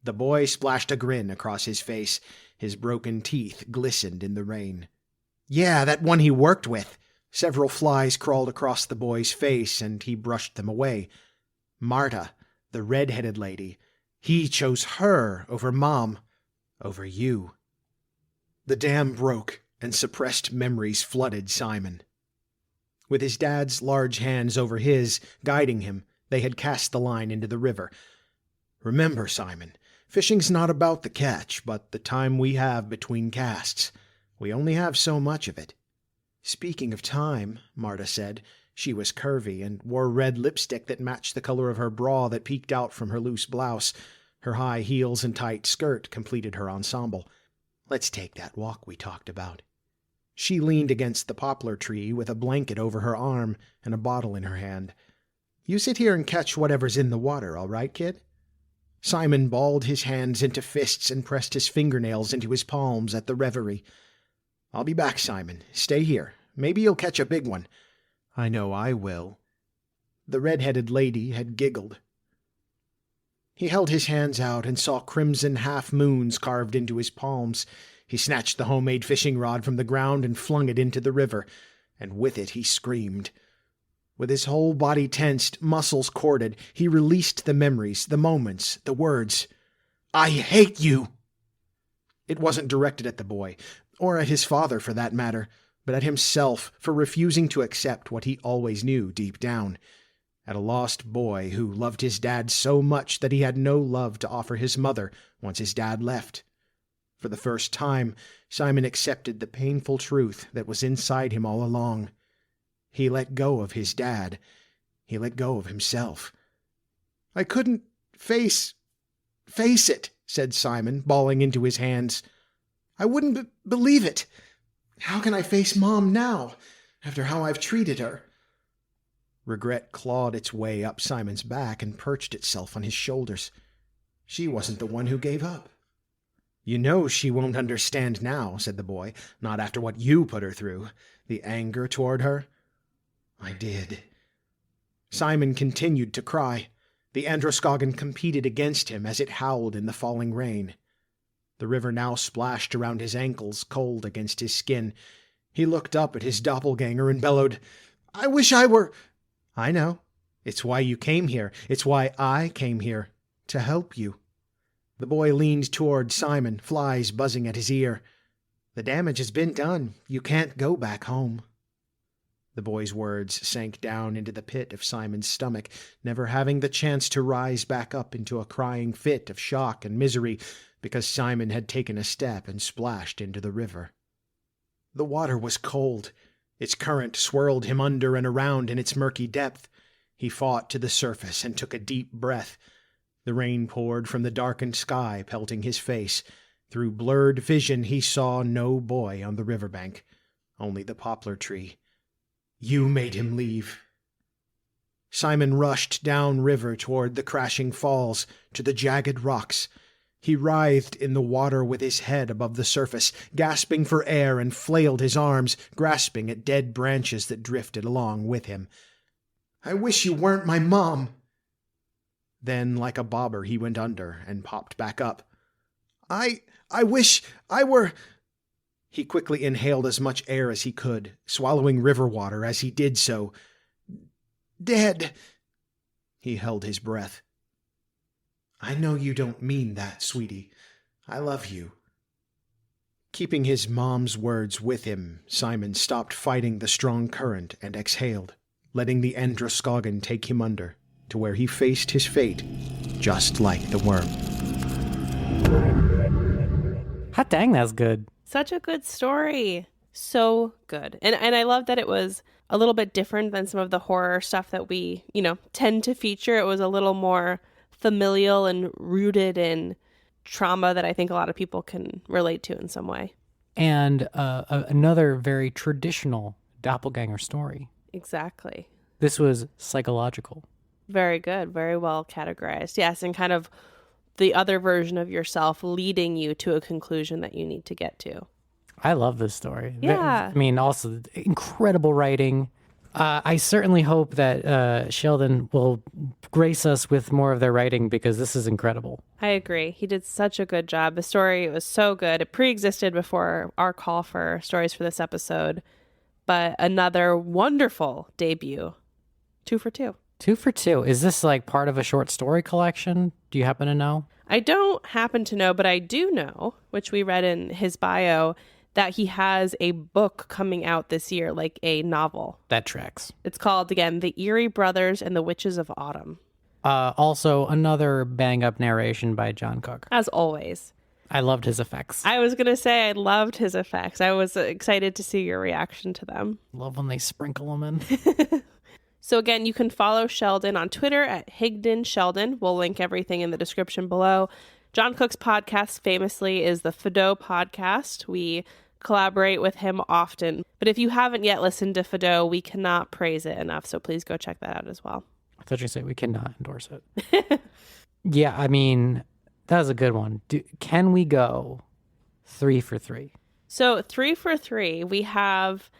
The boy splashed a grin across his face. His broken teeth glistened in the rain. Yeah, that one he worked with. Several flies crawled across the boy's face, and he brushed them away. Marta, the red-headed lady. He chose her over Mom, over you. The dam broke, and suppressed memories flooded Simon. With his dad's large hands over his, guiding him, they had cast the line into the river. Remember, Simon, fishing's not about the catch, but the time we have between casts. We only have so much of it. Speaking of time, Marta said. She was curvy and wore red lipstick that matched the color of her bra that peeked out from her loose blouse. Her high heels and tight skirt completed her ensemble. Let's take that walk we talked about. She leaned against the poplar tree with a blanket over her arm and a bottle in her hand. You sit here and catch whatever's in the water, all right, kid? Simon balled his hands into fists and pressed his fingernails into his palms at the reverie. "I'll be back, Simon. Stay here. Maybe you'll catch a big one." "I know I will." The red-headed lady had giggled. He held his hands out and saw crimson half-moons carved into his palms. He snatched the homemade fishing rod from the ground and flung it into the river, and with it he screamed. With his whole body tensed, muscles corded, he released the memories, the moments, the words. "I hate you!" It wasn't directed at the boy, or at his father for that matter, but at himself for refusing to accept what he always knew deep down. At a lost boy who loved his dad so much that he had no love to offer his mother once his dad left. For the first time, Simon accepted the painful truth that was inside him all along. He let go of his dad. He let go of himself. "I couldn't face it," said Simon, bawling into his hands. "I wouldn't believe it. How can I face Mom now, after how I've treated her?" Regret clawed its way up Simon's back and perched itself on his shoulders. She wasn't the one who gave up. "You know she won't understand now," said the boy, "not after what you put her through. The anger toward her." "I did." Simon continued to cry. The Androscoggin competed against him as it howled in the falling rain. The river now splashed around his ankles, cold against his skin. He looked up at his doppelganger and bellowed, "I wish I were—" "I know. It's why you came here. It's why I came here. To help you." The boy leaned toward Simon, flies buzzing at his ear. "The damage has been done. You can't go back home." The boy's words sank down into the pit of Simon's stomach, never having the chance to rise back up into a crying fit of shock and misery because Simon had taken a step and splashed into the river. The water was cold. Its current swirled him under and around in its murky depth. He fought to the surface and took a deep breath. The rain poured from the darkened sky, pelting his face. Through blurred vision he saw no boy on the riverbank, only the poplar tree. "You made him leave." Simon rushed down river toward the crashing falls, to the jagged rocks. He writhed in the water with his head above the surface, gasping for air, and flailed his arms, grasping at dead branches that drifted along with him. "I wish you weren't my mom." Then, like a bobber, he went under and popped back up. I wish I were—" He quickly inhaled as much air as he could, swallowing river water as he did so. "Dead." He held his breath. "I know you don't mean that, sweetie. I love you." Keeping his mom's words with him, Simon stopped fighting the strong current and exhaled, letting the Androscoggin take him under, to where he faced his fate, just like the worm. Hot dang, that's good. Such a good story. So good. And I love that it was a little bit different than some of the horror stuff that we, tend to feature. It was a little more familial and rooted in trauma that I think a lot of people can relate to in some way. And another very traditional doppelganger story. Exactly. This was psychological. Very good. Very well categorized. Yes, and kind of the other version of yourself leading you to a conclusion that you need to get to. I love this story. Yeah. I mean, also incredible writing. I certainly hope that Sheldon will grace us with more of their writing because this is incredible. I agree. He did such a good job. The story was so good. It pre-existed before our call for stories for this episode, but another wonderful debut. 2 for 2. 2 for 2. Is this like part of a short story collection? Do you happen to know? I don't happen to know, but I do know, which we read in his bio, that he has a book coming out this year, like a novel. That tracks. It's called, again, The Eerie Brothers and the Witches of Autumn. Also, another bang-up narration by John Cook. As always. I loved his effects. I was going to say I loved his effects. I was excited to see your reaction to them. Love when they sprinkle them in. So again, you can follow Sheldon on Twitter at Higdon Sheldon. We'll link everything in the description below. John Cook's podcast famously is the Fido podcast. We collaborate with him often. But if you haven't yet listened to Fido, we cannot praise it enough. So please go check that out as well. I thought you said we cannot endorse it. Yeah, I mean, that was a good one. Can we go 3 for 3? So 3 for 3, we have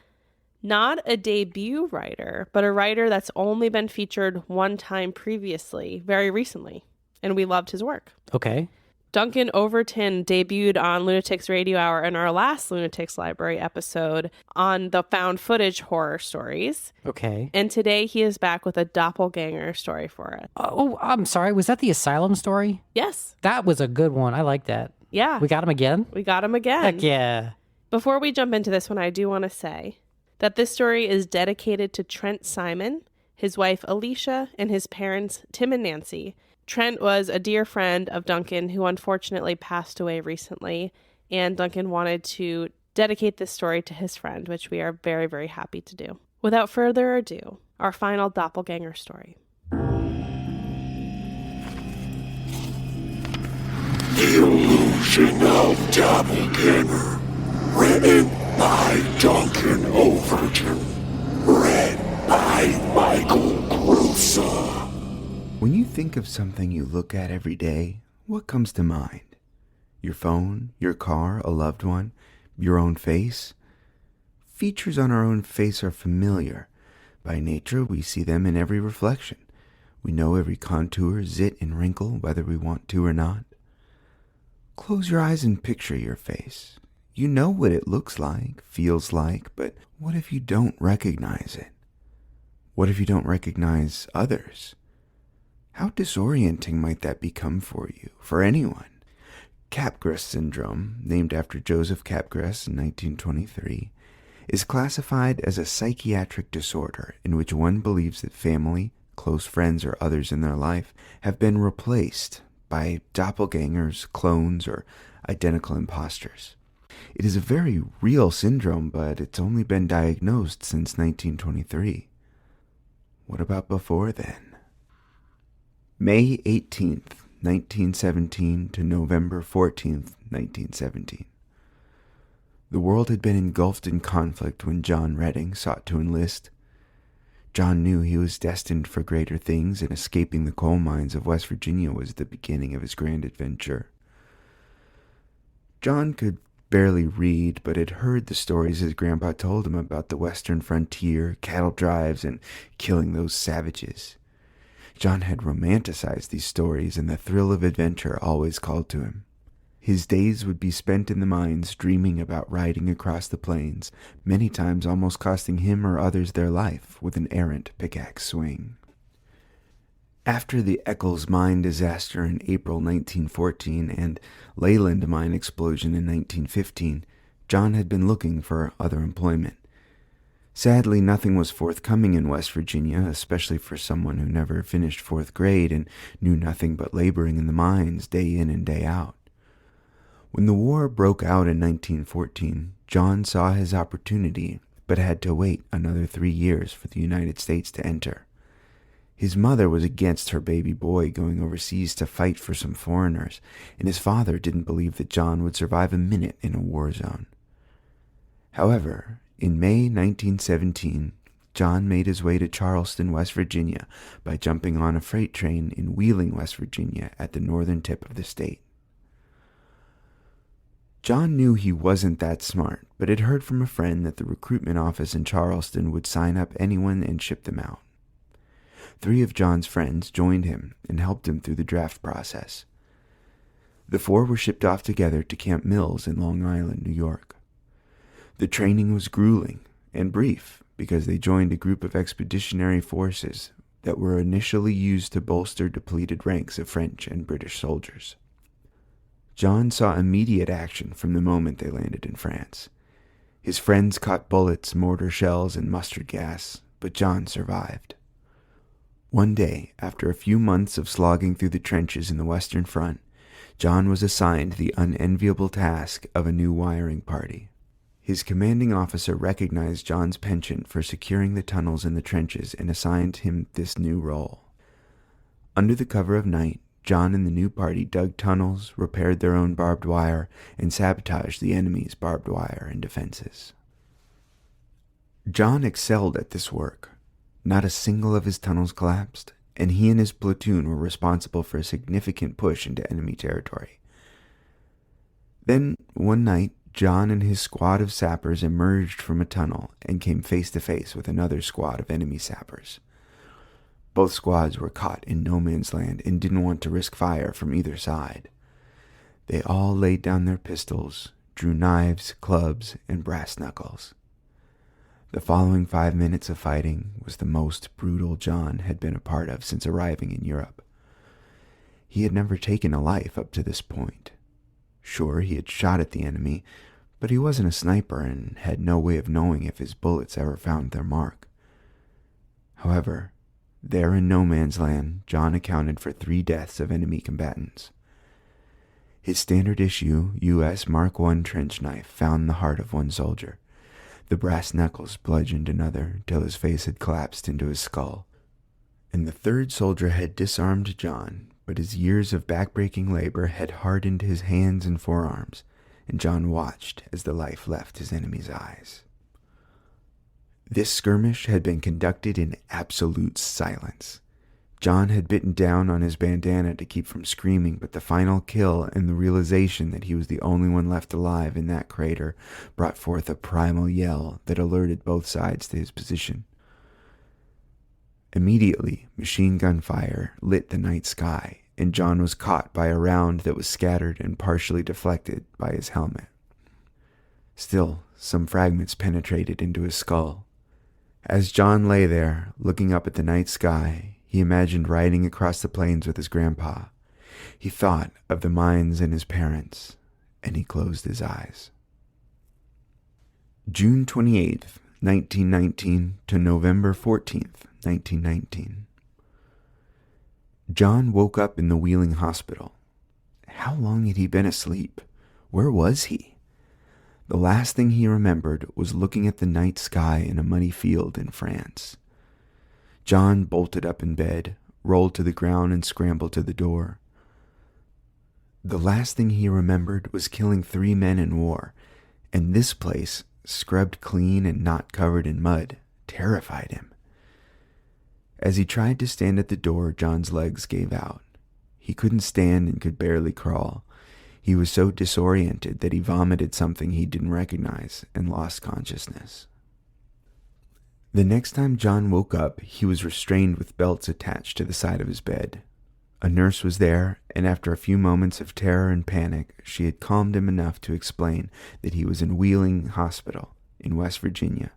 not a debut writer, but a writer that's only been featured one time previously, very recently, and we loved his work. Okay. Duncan Overton debuted on Lunatics Radio Hour in our last Lunatics Library episode on the found footage horror stories. Okay. And today he is back with a doppelganger story for us. Oh, I'm sorry. Was that the asylum story? Yes. That was a good one. I like that. Yeah. We got him again? We got him again. Heck yeah. Before we jump into this one, I do want to say that this story is dedicated to Trent Simon, his wife Alicia, and his parents Tim and Nancy. Trent was a dear friend of Duncan who unfortunately passed away recently, and Duncan wanted to dedicate this story to his friend, which we are very, very happy to do. Without further ado, our final doppelganger story. The Illusion of Doppelganger, written by Duncan Overton, read by Michael Crosa. When you think of something you look at every day, what comes to mind? Your phone, your car, a loved one, your own face? Features on our own face are familiar. By nature, we see them in every reflection. We know every contour, zit, and wrinkle, whether we want to or not. Close your eyes and picture your face. You know what it looks like, feels like, but what if you don't recognize it? What if you don't recognize others? How disorienting might that become for you, for anyone? Capgras syndrome, named after Joseph Capgras in 1923, is classified as a psychiatric disorder in which one believes that family, close friends, or others in their life have been replaced by doppelgangers, clones, or identical imposters. It is a very real syndrome, but it's only been diagnosed since 1923. What about before then? May 18th, 1917 to November 14th, 1917. The world had been engulfed in conflict when John Redding sought to enlist. John knew he was destined for greater things, and escaping the coal mines of West Virginia was the beginning of his grand adventure. John could barely read, but had heard the stories his grandpa told him about the western frontier, cattle drives, and killing those savages. John had romanticized these stories, and the thrill of adventure always called to him. His days would be spent in the mines dreaming about riding across the plains, many times almost costing him or others their life with an errant pickaxe swing. After the Eccles mine disaster in April 1914 and Leyland mine explosion in 1915, John had been looking for other employment. Sadly, nothing was forthcoming in West Virginia, especially for someone who never finished 4th grade and knew nothing but laboring in the mines day in and day out. When the war broke out in 1914, John saw his opportunity, but had to wait another 3 years for the United States to enter. His mother was against her baby boy going overseas to fight for some foreigners, and his father didn't believe that John would survive a minute in a war zone. However, in May 1917, John made his way to Charleston, West Virginia, by jumping on a freight train in Wheeling, West Virginia, at the northern tip of the state. John knew he wasn't that smart, but had heard from a friend that the recruitment office in Charleston would sign up anyone and ship them out. 3 of John's friends joined him and helped him through the draft process. The 4 were shipped off together to Camp Mills in Long Island, New York. The training was grueling and brief because they joined a group of expeditionary forces that were initially used to bolster depleted ranks of French and British soldiers. John saw immediate action from the moment they landed in France. His friends caught bullets, mortar shells, and mustard gas, but John survived. One day, after a few months of slogging through the trenches in the Western Front, John was assigned the unenviable task of a new wiring party. His commanding officer recognized John's penchant for securing the tunnels in the trenches and assigned him this new role. Under the cover of night, John and the new party dug tunnels, repaired their own barbed wire, and sabotaged the enemy's barbed wire and defenses. John excelled at this work. Not a single of his tunnels collapsed, and he and his platoon were responsible for a significant push into enemy territory. Then, one night, John and his squad of sappers emerged from a tunnel and came face to face with another squad of enemy sappers. Both squads were caught in no man's land and didn't want to risk fire from either side. They all laid down their pistols, drew knives, clubs, and brass knuckles. The following 5 minutes of fighting was the most brutal John had been a part of since arriving in Europe. He had never taken a life up to this point. Sure, he had shot at the enemy, but he wasn't a sniper and had no way of knowing if his bullets ever found their mark. However, there in no man's land, John accounted for 3 deaths of enemy combatants. His standard issue U.S. Mark I trench knife found the heart of one soldier. The brass knuckles bludgeoned another till his face had collapsed into his skull. And the 3rd soldier had disarmed John, but his years of backbreaking labor had hardened his hands and forearms, and John watched as the life left his enemy's eyes. This skirmish had been conducted in absolute silence. John had bitten down on his bandana to keep from screaming, but the final kill and the realization that he was the only one left alive in that crater brought forth a primal yell that alerted both sides to his position. Immediately, machine gun fire lit the night sky, and John was caught by a round that was scattered and partially deflected by his helmet. Still, some fragments penetrated into his skull. As John lay there, looking up at the night sky, he imagined riding across the plains with his grandpa. He thought of the mines and his parents, and he closed his eyes. June 28th, 1919 to November 14th, 1919. John woke up in the Wheeling Hospital. How long had he been asleep? Where was he? The last thing he remembered was looking at the night sky in a muddy field in France. John bolted up in bed, rolled to the ground, and scrambled to the door. The last thing he remembered was killing 3 men in war, and this place, scrubbed clean and not covered in mud, terrified him. As he tried to stand at the door, John's legs gave out. He couldn't stand and could barely crawl. He was so disoriented that he vomited something he didn't recognize and lost consciousness. The next time John woke up, he was restrained with belts attached to the side of his bed. A nurse was there, and after a few moments of terror and panic, she had calmed him enough to explain that he was in Wheeling Hospital in West Virginia,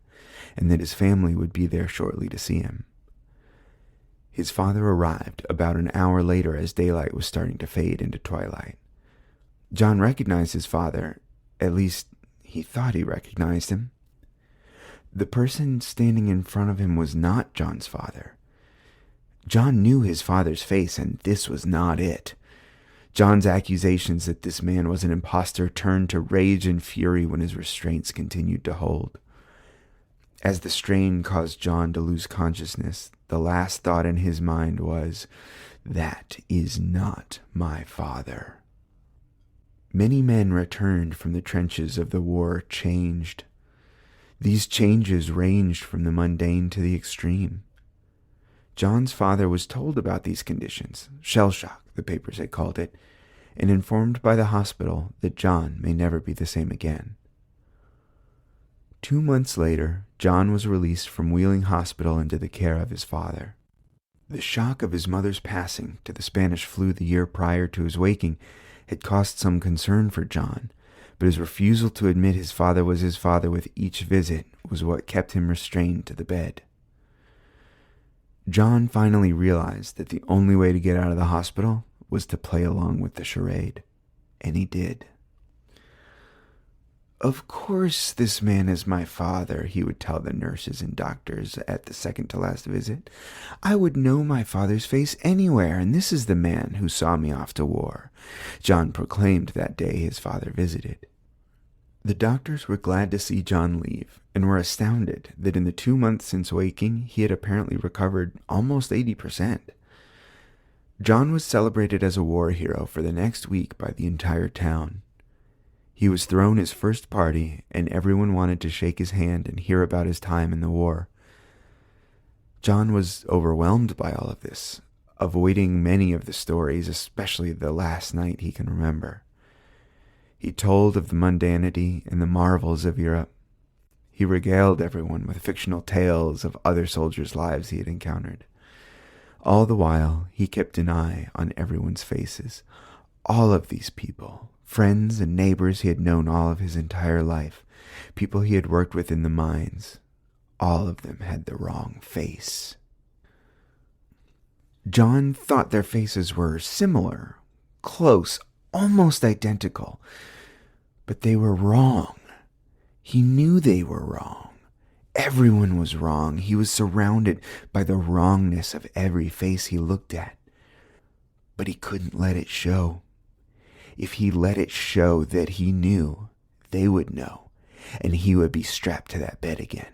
and that his family would be there shortly to see him. His father arrived about an hour later as daylight was starting to fade into twilight. John recognized his father, at least he thought he recognized him. The person standing in front of him was not John's father. John knew his father's face, and this was not it. John's accusations that this man was an imposter turned to rage and fury when his restraints continued to hold. As the strain caused John to lose consciousness, the last thought in his mind was, "That is not my father." Many men returned from the trenches of the war changed. These changes ranged from the mundane to the extreme. John's father was told about these conditions, shell shock, the papers had called it, and informed by the hospital that John may never be the same again. 2 months later, John was released from Wheeling Hospital into the care of his father. The shock of his mother's passing to the Spanish flu the year prior to his waking had caused some concern for John, but his refusal to admit his father was his father with each visit was what kept him restrained to the bed. John finally realized that the only way to get out of the hospital was to play along with the charade, and he did. "Of course this man is my father," he would tell the nurses and doctors at the second-to-last visit. "I would know my father's face anywhere, and this is the man who saw me off to war," John proclaimed that day his father visited. The doctors were glad to see John leave, and were astounded that in the 2 months since waking, he had apparently recovered almost 80%. John was celebrated as a war hero for the next week by the entire town. He was thrown his first party, and everyone wanted to shake his hand and hear about his time in the war. John was overwhelmed by all of this, avoiding many of the stories, especially the last night he can remember. He told of the mundanity and the marvels of Europe. He regaled everyone with fictional tales of other soldiers' lives he had encountered. All the while, he kept an eye on everyone's faces. All of these people, friends and neighbors he had known all of his entire life, people he had worked with in the mines, all of them had the wrong face. John thought their faces were similar, close, almost identical, but they were wrong. He knew they were wrong. Everyone was wrong. He was surrounded by the wrongness of every face he looked at. But he couldn't let it show. If he let it show that he knew, they would know, and he would be strapped to that bed again.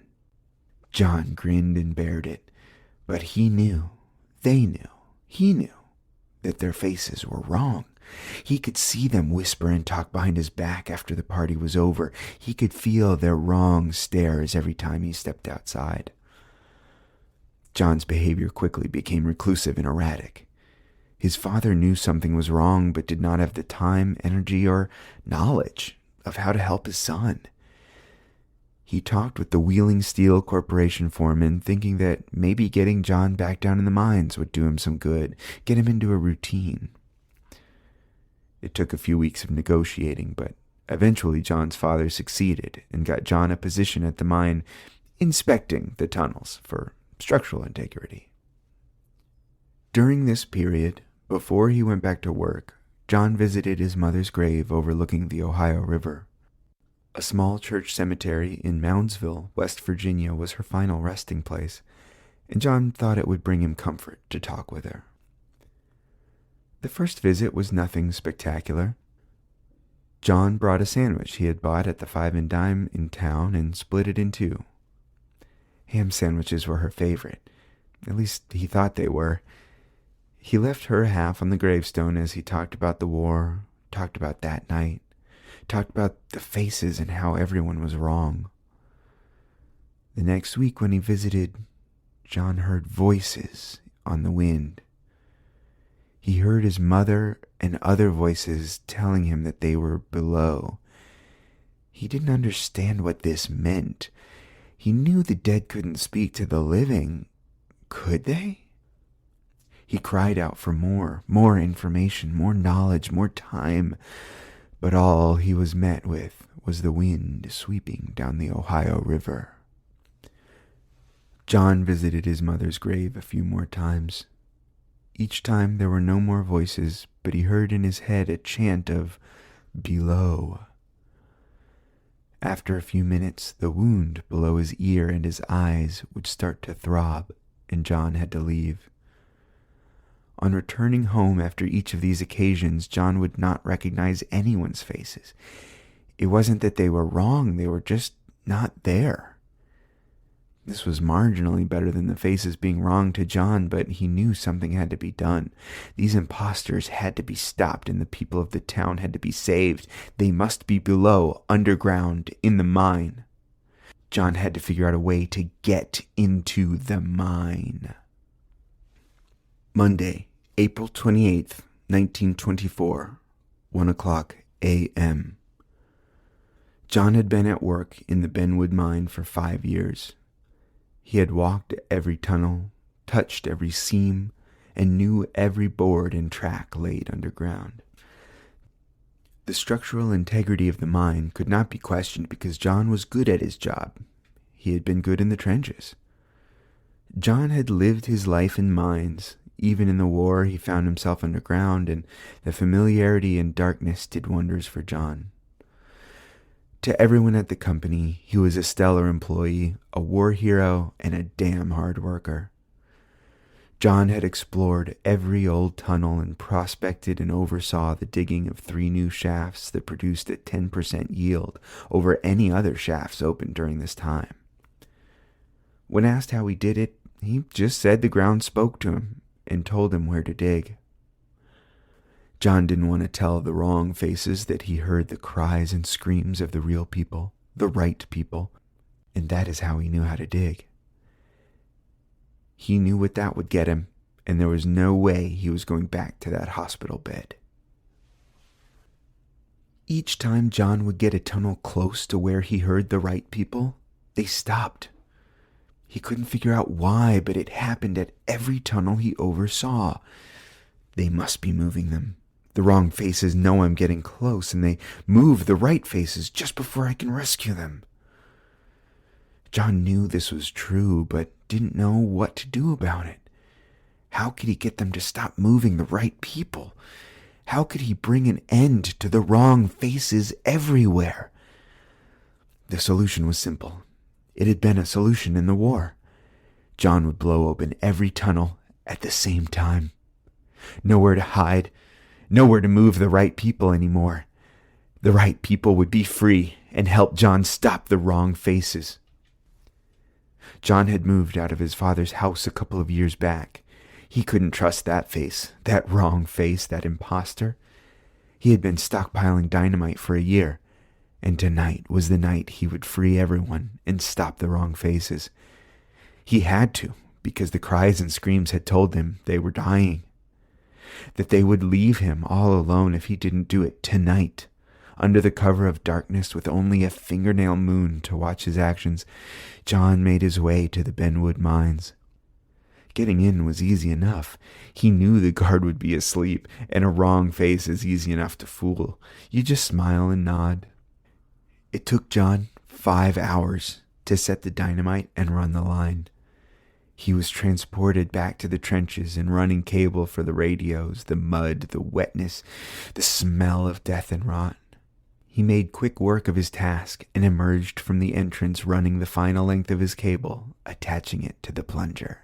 John grinned and bared it, but he knew, they knew, he knew that their faces were wrong. He could see them whisper and talk behind his back after the party was over. He could feel their wrong stares every time he stepped outside. John's behavior quickly became reclusive and erratic. His father knew something was wrong, but did not have the time, energy, or knowledge of how to help his son. He talked with the Wheeling Steel Corporation foreman, thinking that maybe getting John back down in the mines would do him some good, get him into a routine. It took a few weeks of negotiating, but eventually John's father succeeded and got John a position at the mine inspecting the tunnels for structural integrity. During this period, before he went back to work, John visited his mother's grave overlooking the Ohio River. A small church cemetery in Moundsville, West Virginia, was her final resting place, and John thought it would bring him comfort to talk with her. The first visit was nothing spectacular. John brought a sandwich he had bought at the Five and Dime in town and split it in two. Ham sandwiches were her favorite. At least he thought they were. He left her half on the gravestone as he talked about the war, talked about that night, talked about the faces and how everyone was wrong. The next week when he visited, John heard voices on the wind. He heard his mother and other voices telling him that they were below. He didn't understand what this meant. He knew the dead couldn't speak to the living. Could they? He cried out for more information, more knowledge, more time. But all he was met with was the wind sweeping down the Ohio River. John visited his mother's grave a few more times. Each time there were no more voices, but he heard in his head a chant of below. After a few minutes, the wound below his ear and his eyes would start to throb, and John had to leave. On returning home after each of these occasions, John would not recognize anyone's faces. It wasn't that they were wrong, they were just not there. This was marginally better than the faces being wrong to John, but he knew something had to be done. These imposters had to be stopped, and the people of the town had to be saved. They must be below, underground, in the mine. John had to figure out a way to get into the mine. Monday, April 28th, 1924, 1:00 a.m. John had been at work in the Benwood mine for 5 years. He had walked every tunnel, touched every seam, and knew every board and track laid underground. The structural integrity of the mine could not be questioned because John was good at his job. He had been good in the trenches. John had lived his life in mines. Even in the war, he found himself underground, and the familiarity and darkness did wonders for John. To everyone at the company, he was a stellar employee, a war hero, and a damn hard worker. John had explored every old tunnel and prospected and oversaw the digging of 3 new shafts that produced a 10% yield over any other shafts opened during this time. When asked how he did it, he just said the ground spoke to him and told him where to dig. John didn't want to tell the wrong faces that he heard the cries and screams of the real people, the right people, and that is how he knew how to dig. He knew what that would get him, and there was no way he was going back to that hospital bed. Each time John would get a tunnel close to where he heard the right people, they stopped. He couldn't figure out why, but it happened at every tunnel he oversaw. They must be moving them. The wrong faces know I'm getting close, and they move the right faces just before I can rescue them. John knew this was true, but didn't know what to do about it. How could he get them to stop moving the right people? How could he bring an end to the wrong faces everywhere? The solution was simple. It had been a solution in the war. John would blow open every tunnel at the same time. Nowhere to hide, nowhere to move the right people anymore. The right people would be free and help John stop the wrong faces. John had moved out of his father's house a couple of years back. He couldn't trust that face, that wrong face, that imposter. He had been stockpiling dynamite for a year, and tonight was the night he would free everyone and stop the wrong faces. He had to, because the cries and screams had told him they were dying. That they would leave him all alone if he didn't do it tonight. Under the cover of darkness, with only a fingernail moon to watch his actions, John made his way to the Benwood mines. Getting in was easy enough. He knew the guard would be asleep, and a wrong face is easy enough to fool. You just smile and nod. It took John 5 hours to set the dynamite and run the line. He was transported back to the trenches and running cable for the radios, the mud, the wetness, the smell of death and rot. He made quick work of his task and emerged from the entrance running the final length of his cable, attaching it to the plunger.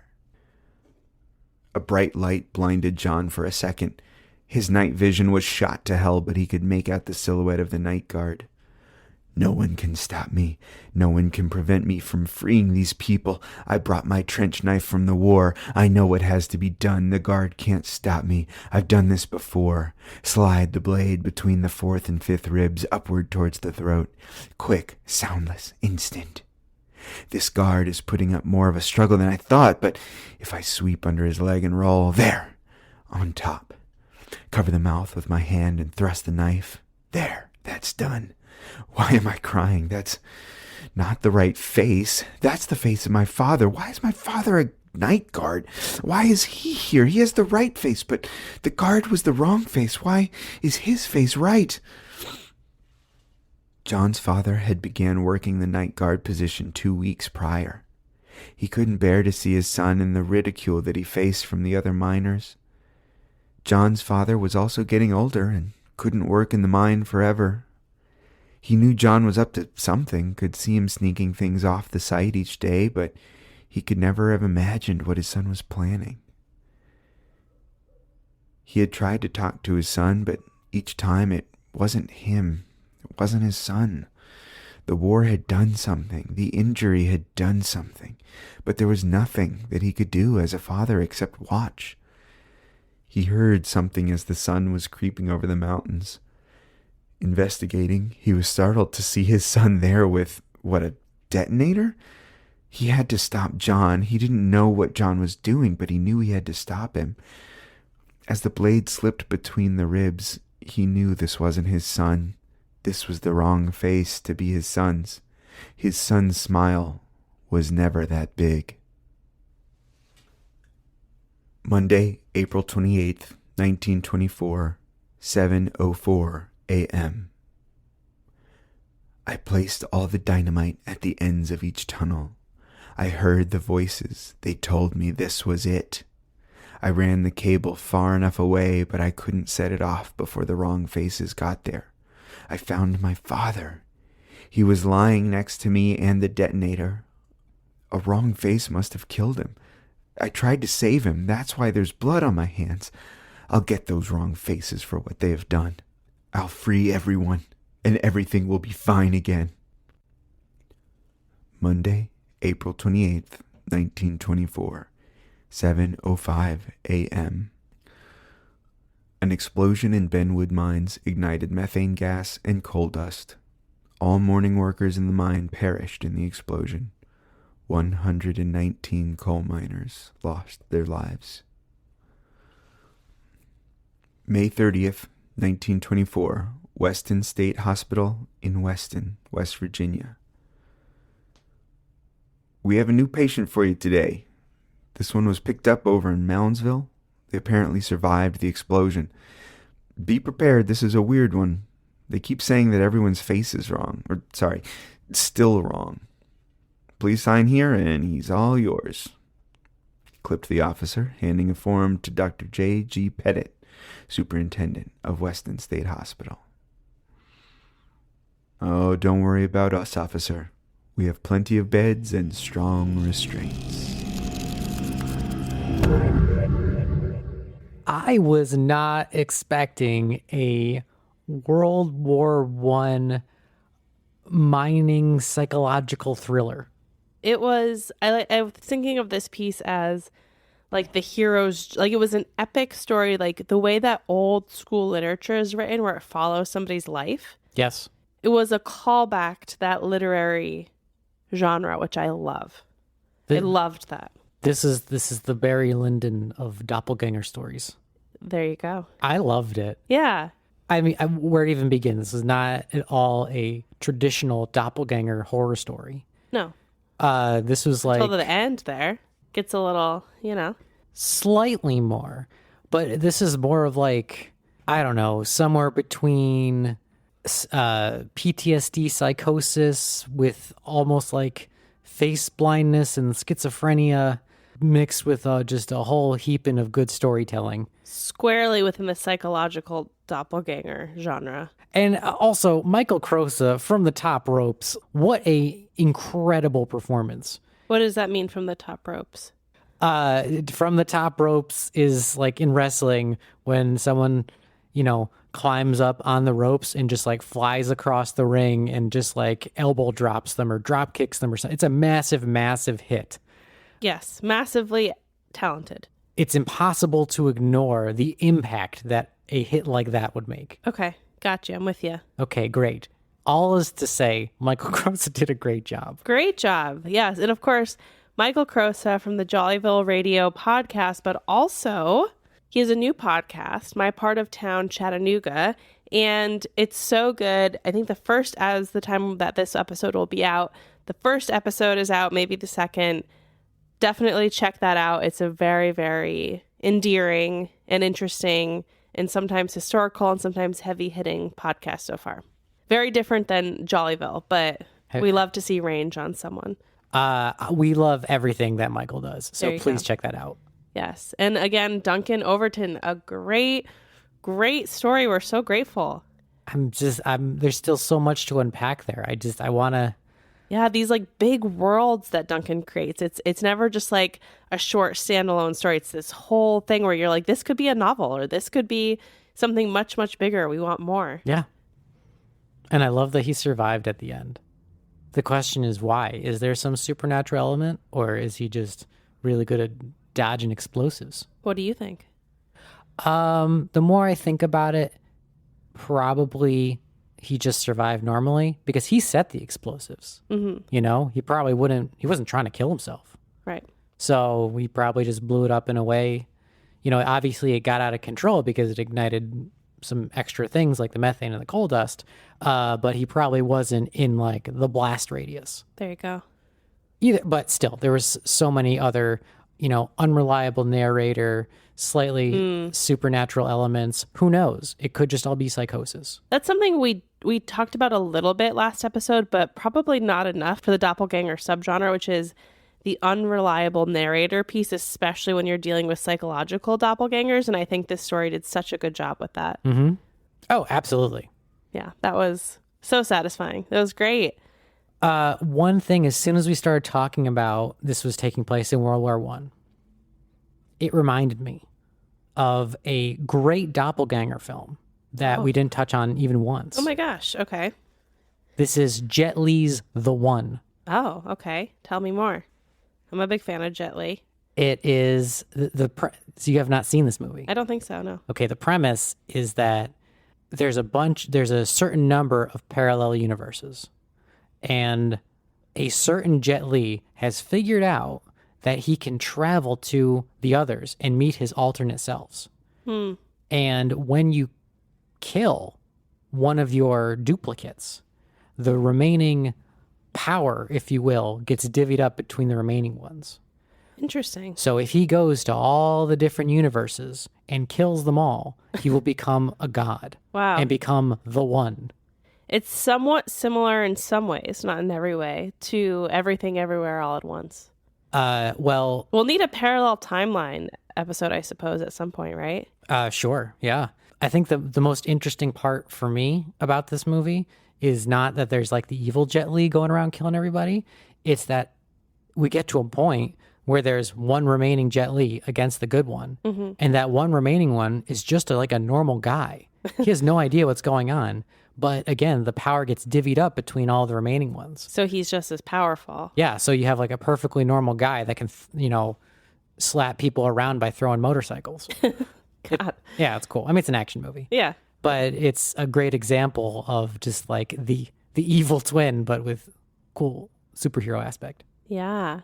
A bright light blinded John for a second. His night vision was shot to hell, but he could make out the silhouette of the night guard. No one can stop me. No one can prevent me from freeing these people. I brought my trench knife from the war. I know what has to be done. The guard can't stop me. I've done this before. Slide the blade between the 4th and 5th ribs upward towards the throat. Quick, soundless, instant. This guard is putting up more of a struggle than I thought, but if I sweep under his leg and roll, there, on top. Cover the mouth with my hand and thrust the knife. There, that's done. Why am I crying? That's not the right face. That's the face of my father. Why is my father a night guard? Why is he here? He has the right face, but the guard was the wrong face. Why is his face right? John's father had began working the night guard position 2 weeks prior. He couldn't bear to see his son in the ridicule that he faced from the other miners. John's father was also getting older and couldn't work in the mine forever. He knew John was up to something, could see him sneaking things off the site each day, but he could never have imagined what his son was planning. He had tried to talk to his son, but each time it wasn't him. It wasn't his son. The war had done something. The injury had done something. But there was nothing that he could do as a father except watch. He heard something as the sun was creeping over the mountains. Investigating, he was startled to see his son there with, a detonator? He had to stop John. He didn't know what John was doing, but he knew he had to stop him. As the blade slipped between the ribs, he knew this wasn't his son. This was the wrong face to be his son's. His son's smile was never that big. Monday, April 28th, 1924, 7:04 a.m. I placed all the dynamite at the ends of each tunnel. I heard the voices. They told me this was it. I ran the cable far enough away, but I couldn't set it off before the wrong faces got there. I found my father. He was lying next to me and the detonator. A wrong face must have killed him. I tried to save him. That's why there's blood on my hands. I'll get those wrong faces for what they have done. I'll free everyone, and everything will be fine again. Monday, April 28th, 1924, 7:05 a.m. An explosion in Benwood mines ignited methane gas and coal dust. All morning workers in the mine perished in the explosion. 119 coal miners lost their lives. May 30th, 1924, Weston State Hospital in Weston, West Virginia. We have a new patient for you today. This one was picked up over in Moundsville. They apparently survived the explosion. Be prepared, this is a weird one. They keep saying that everyone's face is wrong. Still wrong. Please sign here and he's all yours. Clipped the officer, handing a form to Dr. J.G. Pettit, Superintendent of Weston State Hospital. Oh, don't worry about us, officer. We have plenty of beds and strong restraints. I was not expecting a World War I mining psychological thriller. It was, I was thinking of this piece as like the hero's, like it was an epic story, like the way that old school literature is written where it follows somebody's life. Yes. It was a callback to that literary genre, which I love. I loved that. This is the Barry Lyndon of doppelganger stories. There you go. I loved it. Yeah. I mean, where to even begin? This is not at all a traditional doppelganger horror story. No. This was like... Till the end there. Gets a little, Slightly more. But this is more of like, I don't know, somewhere between PTSD psychosis with almost like face blindness and schizophrenia mixed with just a whole heaping of good storytelling. Squarely within the psychological doppelganger genre. And also, Michael Crosa from the top ropes. What a incredible performance. What does that mean from the top ropes? From the top ropes is like in wrestling when someone, climbs up on the ropes and just like flies across the ring and just like elbow drops them or drop kicks them or something. It's a massive, massive hit. Yes, massively talented. It's impossible to ignore the impact that a hit like that would make. Okay, gotcha. I'm with you. Okay, great. All is to say, Michael Crosa did a great job. Great job. Yes. And of course, Michael Crosa from the Jollyville Radio podcast, but also he has a new podcast, My Part of Town Chattanooga. And it's so good. I think as the time that this episode will be out, the first episode is out, maybe the second. Definitely check that out. It's a very, very endearing and interesting and sometimes historical and sometimes heavy-hitting podcast so far. Very different than Jollyville, but we love to see range on someone. We love everything that Michael does, so please check that out. Yes. And again, Duncan Overton, a great, great story. We're so grateful. There's still so much to unpack there. I want to... Yeah, these like big worlds that Duncan creates. It's never just like a short standalone story. It's this whole thing where you're like, this could be a novel or this could be something much, much bigger. We want more. Yeah. And I love that he survived at the end. The question is why? Is there some supernatural element or is he just really good at dodging explosives? What do you think? The more I think about it, probably he just survived normally because he set the explosives. Mm-hmm. He probably he wasn't trying to kill himself. Right. So he probably just blew it up in a way, obviously it got out of control because it ignited some extra things like the methane and the coal dust. But he probably wasn't in like the blast radius. There you go. But still, there was so many other, unreliable narrator, slightly supernatural elements. Who knows? It could just all be psychosis. That's something we talked about a little bit last episode, but probably not enough for the doppelganger subgenre, which is the unreliable narrator piece, especially when you're dealing with psychological doppelgangers. And I think this story did such a good job with that. Mm-hmm. Oh, absolutely. Yeah, that was so satisfying. That was great. One thing, as soon as we started talking about this was taking place in World War I, it reminded me of a great doppelganger film that we didn't touch on even once. Oh my gosh. Okay. This is Jet Li's The One. Oh, okay. Tell me more. I'm a big fan of Jet Li. It is so you have not seen this movie? I don't think so, no. Okay, the premise is that there's a certain number of parallel universes. And a certain Jet Li has figured out that he can travel to the others and meet his alternate selves. And when you kill one of your duplicates, the remaining power, if you will, gets divvied up between the remaining ones. Interesting. So if he goes to all the different universes and kills them all, he will become a god. Wow. And become the one. It's somewhat similar in some ways, not in every way, to Everything Everywhere All at Once. Well, We'll need a parallel timeline episode, I suppose, at some point, right? sure, yeah. I think the most interesting part for me about this movie is not that there's like the evil Jet Li going around killing everybody. It's that we get to a point where there's one remaining Jet Li against the good one. Mm-hmm. And that one remaining one is just like a normal guy. He has no idea what's going on. But again, the power gets divvied up between all the remaining ones. So he's just as powerful. Yeah, so you have like a perfectly normal guy that can, slap people around by throwing motorcycles. Yeah, it's cool. I mean, it's an action movie. Yeah. But it's a great example of just like the evil twin, but with cool superhero aspect. Yeah.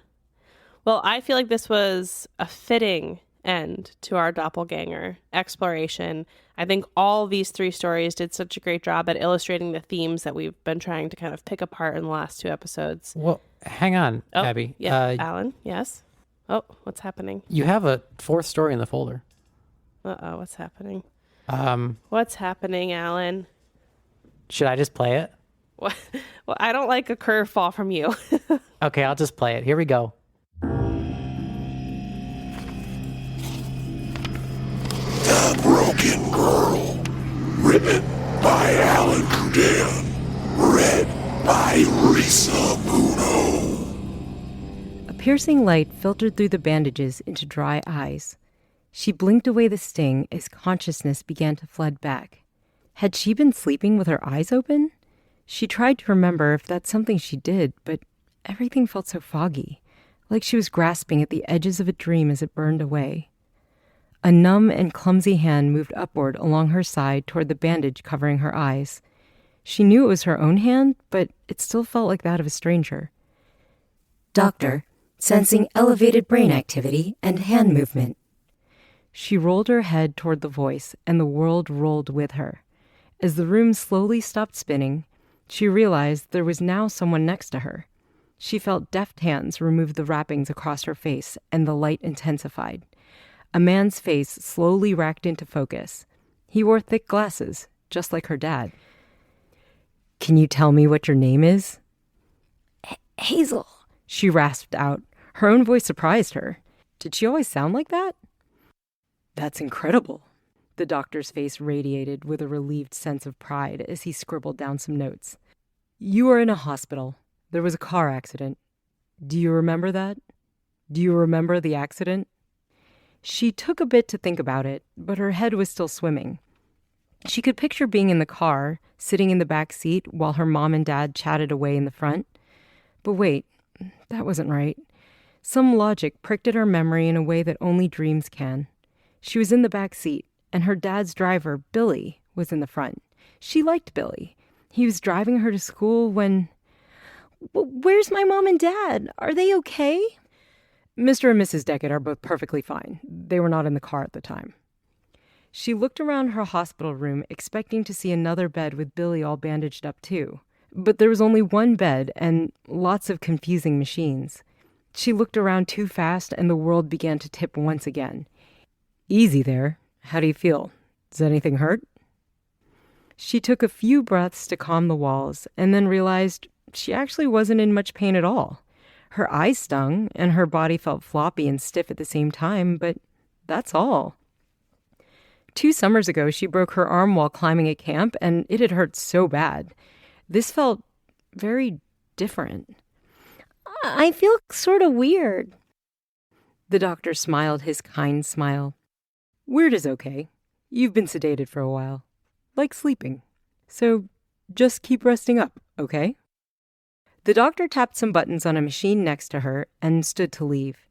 Well, I feel like this was a fitting end to our doppelganger exploration. I think all these three stories did such a great job at illustrating the themes that we've been trying to kind of pick apart in the last two episodes. Well, hang on, Abby. Yeah, Alan, yes? Oh, what's happening? You have a fourth story in the folder. Uh-oh, what's happening? What's happening, Alan? Should I just play it? What? Well, I don't like a curveball from you. Okay, I'll just play it. Here we go. The Broken Girl. Written by Alan Kudan. Read by Risa Puno. A piercing light filtered through the bandages into dry eyes. She blinked away the sting as consciousness began to flood back. Had she been sleeping with her eyes open? She tried to remember if that's something she did, but everything felt so foggy, like she was grasping at the edges of a dream as it burned away. A numb and clumsy hand moved upward along her side toward the bandage covering her eyes. She knew it was her own hand, but it still felt like that of a stranger. Doctor, sensing elevated brain activity and hand movement. She rolled her head toward the voice, and the world rolled with her. As the room slowly stopped spinning, she realized there was now someone next to her. She felt deft hands remove the wrappings across her face, and the light intensified. A man's face slowly racked into focus. He wore thick glasses, just like her dad. "Can you tell me what your name is?" Hazel, she rasped out. Her own voice surprised her. Did she always sound like that? "That's incredible." The doctor's face radiated with a relieved sense of pride as he scribbled down some notes. "You are in a hospital. There was a car accident. Do you remember that? Do you remember the accident?" She took a bit to think about it, but her head was still swimming. She could picture being in the car, sitting in the back seat while her mom and dad chatted away in the front. But wait, that wasn't right. Some logic pricked at her memory in a way that only dreams can. She was in the back seat, and her dad's driver, Billy, was in the front. She liked Billy. He was driving her to school when... "Where's my mom and dad? Are they okay?" Mr. and Mrs. Deckett are both perfectly fine. They were not in the car at the time. She looked around her hospital room, expecting to see another bed with Billy all bandaged up too. But there was only one bed and lots of confusing machines. She looked around too fast, and the world began to tip once again. "Easy there. How do you feel? Does anything hurt?" She took a few breaths to calm the walls, and then realized she actually wasn't in much pain at all. Her eyes stung, and her body felt floppy and stiff at the same time, but that's all. 2 summers ago, she broke her arm while climbing at camp, and it had hurt so bad. This felt very different. I feel sort of weird. The doctor smiled his kind smile. "Weird is okay. You've been sedated for a while. Like sleeping. So just keep resting up, okay?" The doctor tapped some buttons on a machine next to her and stood to leave.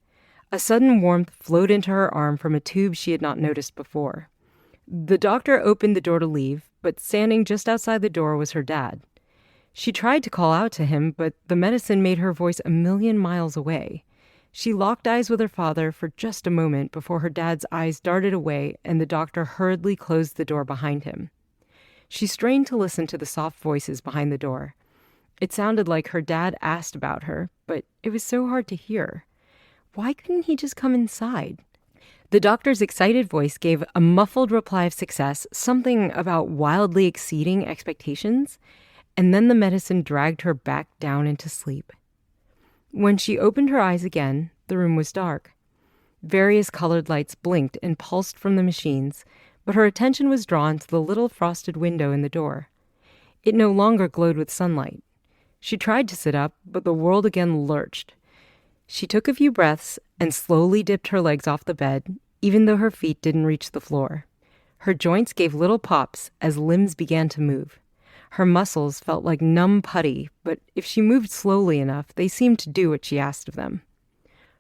A sudden warmth flowed into her arm from a tube she had not noticed before. The doctor opened the door to leave, but standing just outside the door was her dad. She tried to call out to him, but the medicine made her voice a million miles away. She locked eyes with her father for just a moment before her dad's eyes darted away and the doctor hurriedly closed the door behind him. She strained to listen to the soft voices behind the door. It sounded like her dad asked about her, but it was so hard to hear. Why couldn't he just come inside? The doctor's excited voice gave a muffled reply of success, something about wildly exceeding expectations, and then the medicine dragged her back down into sleep. When she opened her eyes again, the room was dark. Various colored lights blinked and pulsed from the machines, but her attention was drawn to the little frosted window in the door. It no longer glowed with sunlight. She tried to sit up, but the world again lurched. She took a few breaths and slowly dipped her legs off the bed, even though her feet didn't reach the floor. Her joints gave little pops as limbs began to move. Her muscles felt like numb putty, but if she moved slowly enough, they seemed to do what she asked of them.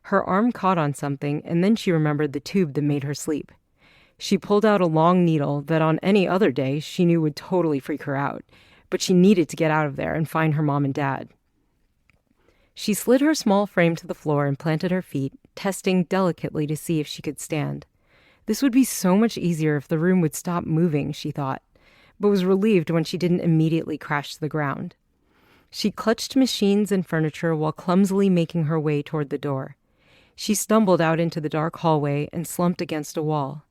Her arm caught on something, and then she remembered the tube that made her sleep. She pulled out a long needle that on any other day she knew would totally freak her out, but she needed to get out of there and find her mom and dad. She slid her small frame to the floor and planted her feet, testing delicately to see if she could stand. This would be so much easier if the room would stop moving, she thought, but was relieved when she didn't immediately crash to the ground. She clutched machines and furniture while clumsily making her way toward the door. She stumbled out into the dark hallway and slumped against a wall.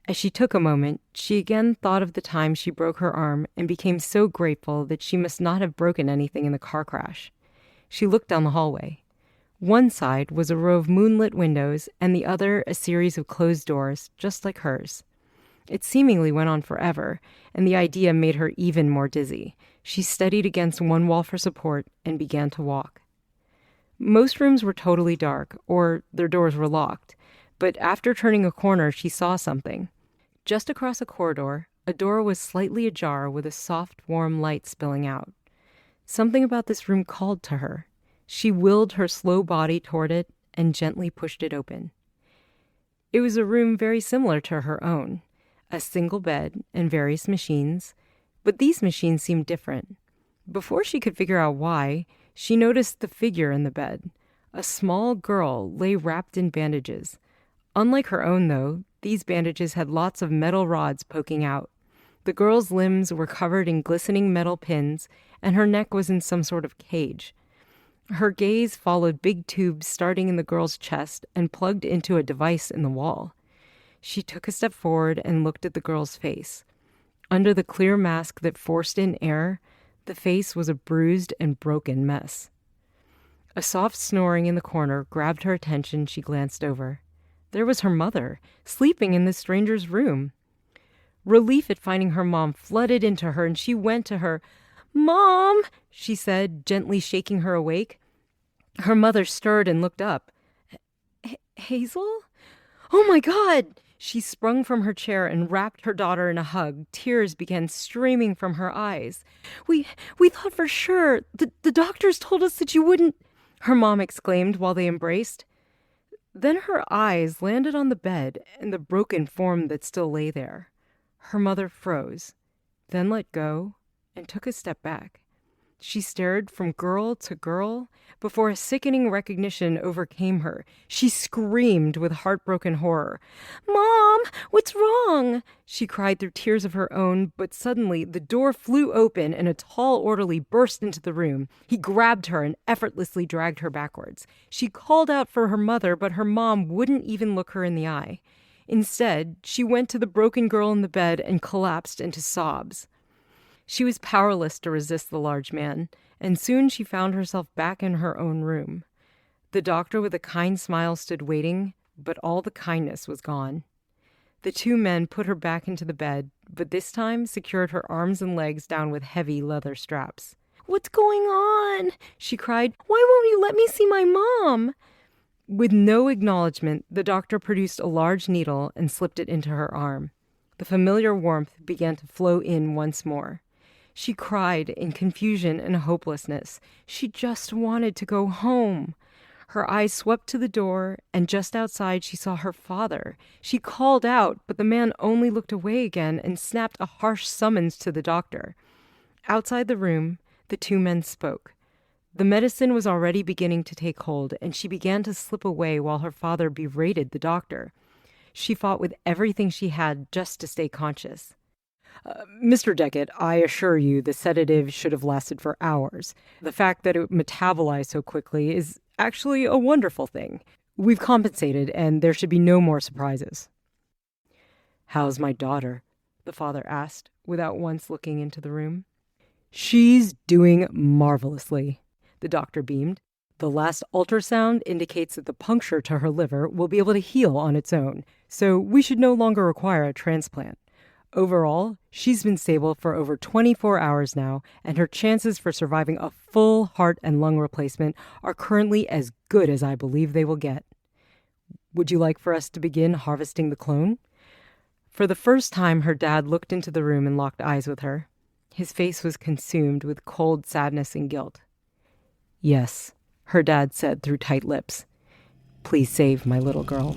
As she took a moment, she again thought of the time she broke her arm and became so grateful that she must not have broken anything in the car crash. She looked down the hallway. One side was a row of moonlit windows and the other a series of closed doors, just like hers. It seemingly went on forever, and the idea made her even more dizzy. She steadied against one wall for support and began to walk. Most rooms were totally dark, or their doors were locked, but after turning a corner, she saw something. Just across a corridor, a door was slightly ajar with a soft, warm light spilling out. Something about this room called to her. She willed her slow body toward it and gently pushed it open. It was a room very similar to her own, a single bed and various machines, but these machines seemed different. Before she could figure out why, she noticed the figure in the bed. A small girl lay wrapped in bandages. Unlike her own, though, these bandages had lots of metal rods poking out. The girl's limbs were covered in glistening metal pins, and her neck was in some sort of cage. Her gaze followed big tubes starting in the girl's chest and plugged into a device in the wall. She took a step forward and looked at the girl's face. Under the clear mask that forced in air, the face was a bruised and broken mess. A soft snoring in the corner grabbed her attention. She glanced over. There was her mother, sleeping in the stranger's room. Relief at finding her mom flooded into her, and she went to her. "Mom," she said, gently shaking her awake. Her mother stirred and looked up. "Hazel? Oh my God!" She sprung from her chair and wrapped her daughter in a hug. Tears began streaming from her eyes. We thought for sure. The doctors told us that you wouldn't," her mom exclaimed while they embraced. Then her eyes landed on the bed and the broken form that still lay there. Her mother froze, then let go and took a step back. She stared from girl to girl before a sickening recognition overcame her. She screamed with heartbroken horror. "Mom, what's wrong?" she cried through tears of her own, but suddenly the door flew open and a tall orderly burst into the room. He grabbed her and effortlessly dragged her backwards. She called out for her mother, but her mom wouldn't even look her in the eye. Instead, she went to the broken girl in the bed and collapsed into sobs. She was powerless to resist the large man, and soon she found herself back in her own room. The doctor with a kind smile stood waiting, but all the kindness was gone. The two men put her back into the bed, but this time secured her arms and legs down with heavy leather straps. "What's going on?" she cried. "Why won't you let me see my mom?" With no acknowledgement, the doctor produced a large needle and slipped it into her arm. The familiar warmth began to flow in once more. She cried in confusion and hopelessness. She just wanted to go home. Her eyes swept to the door, and just outside she saw her father. She called out, but the man only looked away again and snapped a harsh summons to the doctor. Outside the room, the two men spoke. The medicine was already beginning to take hold, and she began to slip away while her father berated the doctor. She fought with everything she had just to stay conscious. Mr. Deckett, I assure you the sedative should have lasted for hours. The fact that it metabolized so quickly is actually a wonderful thing. We've compensated, and there should be no more surprises. How's my daughter? The father asked, without once looking into the room. She's doing marvelously, the doctor beamed. The last ultrasound indicates that the puncture to her liver will be able to heal on its own, so we should no longer require a transplant. Overall, she's been stable for over 24 hours now, and her chances for surviving a full heart and lung replacement are currently as good as I believe they will get. Would you like for us to begin harvesting the clone? For the first time, her dad looked into the room and locked eyes with her. His face was consumed with cold sadness and guilt. Yes, her dad said through tight lips. Please save my little girl.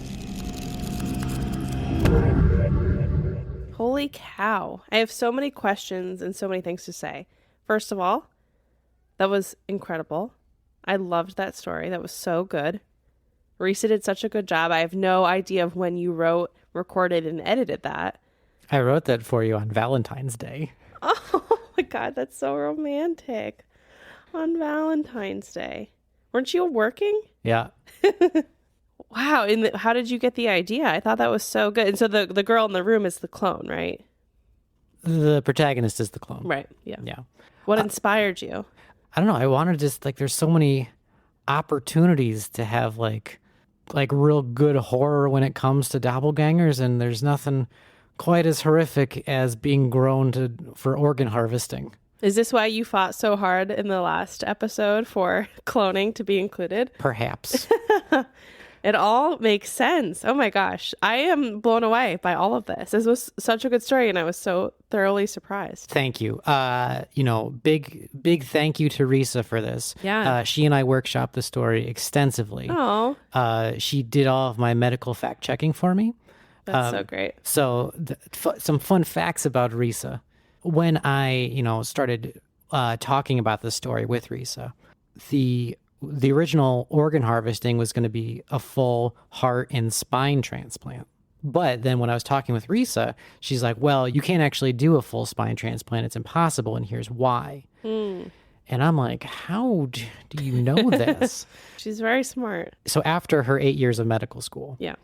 Holy cow. I have so many questions and so many things to say. First of all, that was incredible. I loved that story. That was so good. Risa did such a good job. I have no idea of when you wrote, recorded, and edited that. I wrote that for you on Valentine's Day. Oh my God, that's so romantic. On Valentine's Day. Weren't you working? Yeah. Wow. And how did you get the idea? I thought that was so good. And so the girl in the room is the clone, right? The protagonist is the clone. Right. Yeah. Yeah. What inspired you? I don't know. I wanted to just, like, there's so many opportunities to have like real good horror when it comes to doppelgangers, and there's nothing quite as horrific as being grown for organ harvesting. Is this why you fought so hard in the last episode for cloning to be included? Perhaps. It all makes sense. Oh my gosh. I am blown away by all of this. This was such a good story, and I was so thoroughly surprised. Thank you. Big thank you to Risa for this. Yeah. She and I workshopped the story extensively. Oh. She did all of my medical fact checking for me. That's so great. So some fun facts about Risa. When I, started talking about this story with Risa, the original organ harvesting was going to be a full heart and spine transplant. But then when I was talking with Risa, she's like, well, you can't actually do a full spine transplant. It's impossible. And here's why. And I'm like, how do you know this? She's very smart. So after her 8 years of medical school, Yeah.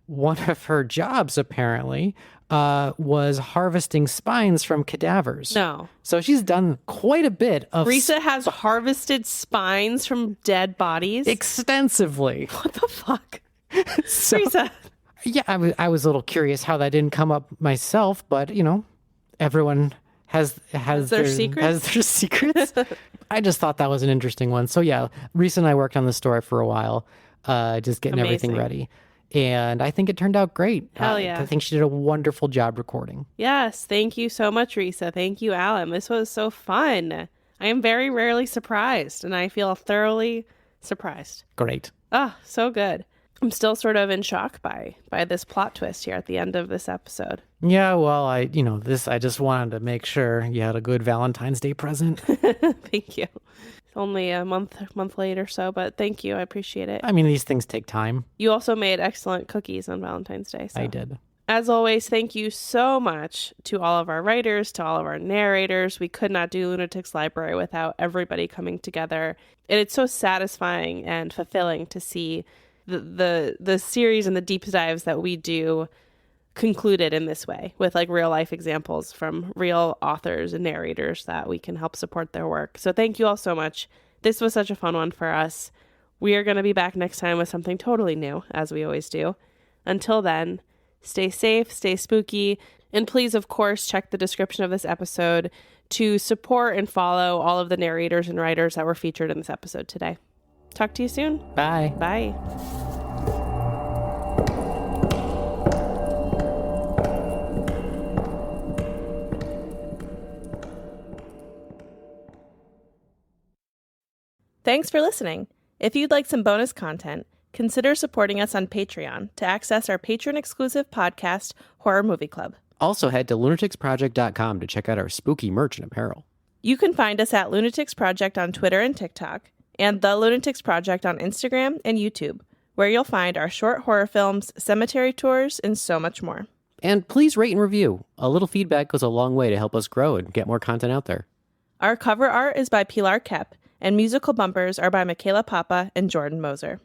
one of her jobs apparently was harvesting spines from cadavers. No. So she's done quite a bit of... Risa has harvested spines from dead bodies? Extensively. What the fuck? So, Risa. Yeah, I was a little curious how that didn't come up myself, but, everyone has their secrets? Has their secrets. I just thought that was an interesting one. So yeah, Risa and I worked on the story for a while, just getting everything ready. And I think it turned out great. Hell yeah. I think she did a wonderful job recording. Yes. Thank you so much, Risa. Thank you, Alan. This was so fun. I am very rarely surprised, and I feel thoroughly surprised. Great. Oh, so good. I'm still sort of in shock by this plot twist here at the end of this episode. Yeah, well, I just wanted to make sure you had a good Valentine's Day present. Thank you. Only a month late or so, but thank you. I appreciate it. I mean, these things take time. You also made excellent cookies on Valentine's Day. So. I did. As always, thank you so much to all of our writers, to all of our narrators. We could not do Lunatics Library without everybody coming together. And it's so satisfying and fulfilling to see the series and the deep dives that we do concluded in this way, with like real life examples from real authors and narrators that we can help support their work. So thank you all so much. This was such a fun one for us. We are going to be back next time with something totally new, as we always do. Until then, stay safe, stay spooky, and please, of course, check the description of this episode to support and follow all of the narrators and writers that were featured in this episode today. Talk to you soon. Bye. Bye. Thanks for listening. If you'd like some bonus content, consider supporting us on Patreon to access our patron-exclusive podcast, Horror Movie Club. Also, head to lunaticsproject.com to check out our spooky merch and apparel. You can find us at Lunatics Project on Twitter and TikTok, and The Lunatics Project on Instagram and YouTube, where you'll find our short horror films, cemetery tours, and so much more. And please rate and review. A little feedback goes a long way to help us grow and get more content out there. Our cover art is by Pilar Kep, and musical bumpers are by Michaela Papa and Jordan Moser.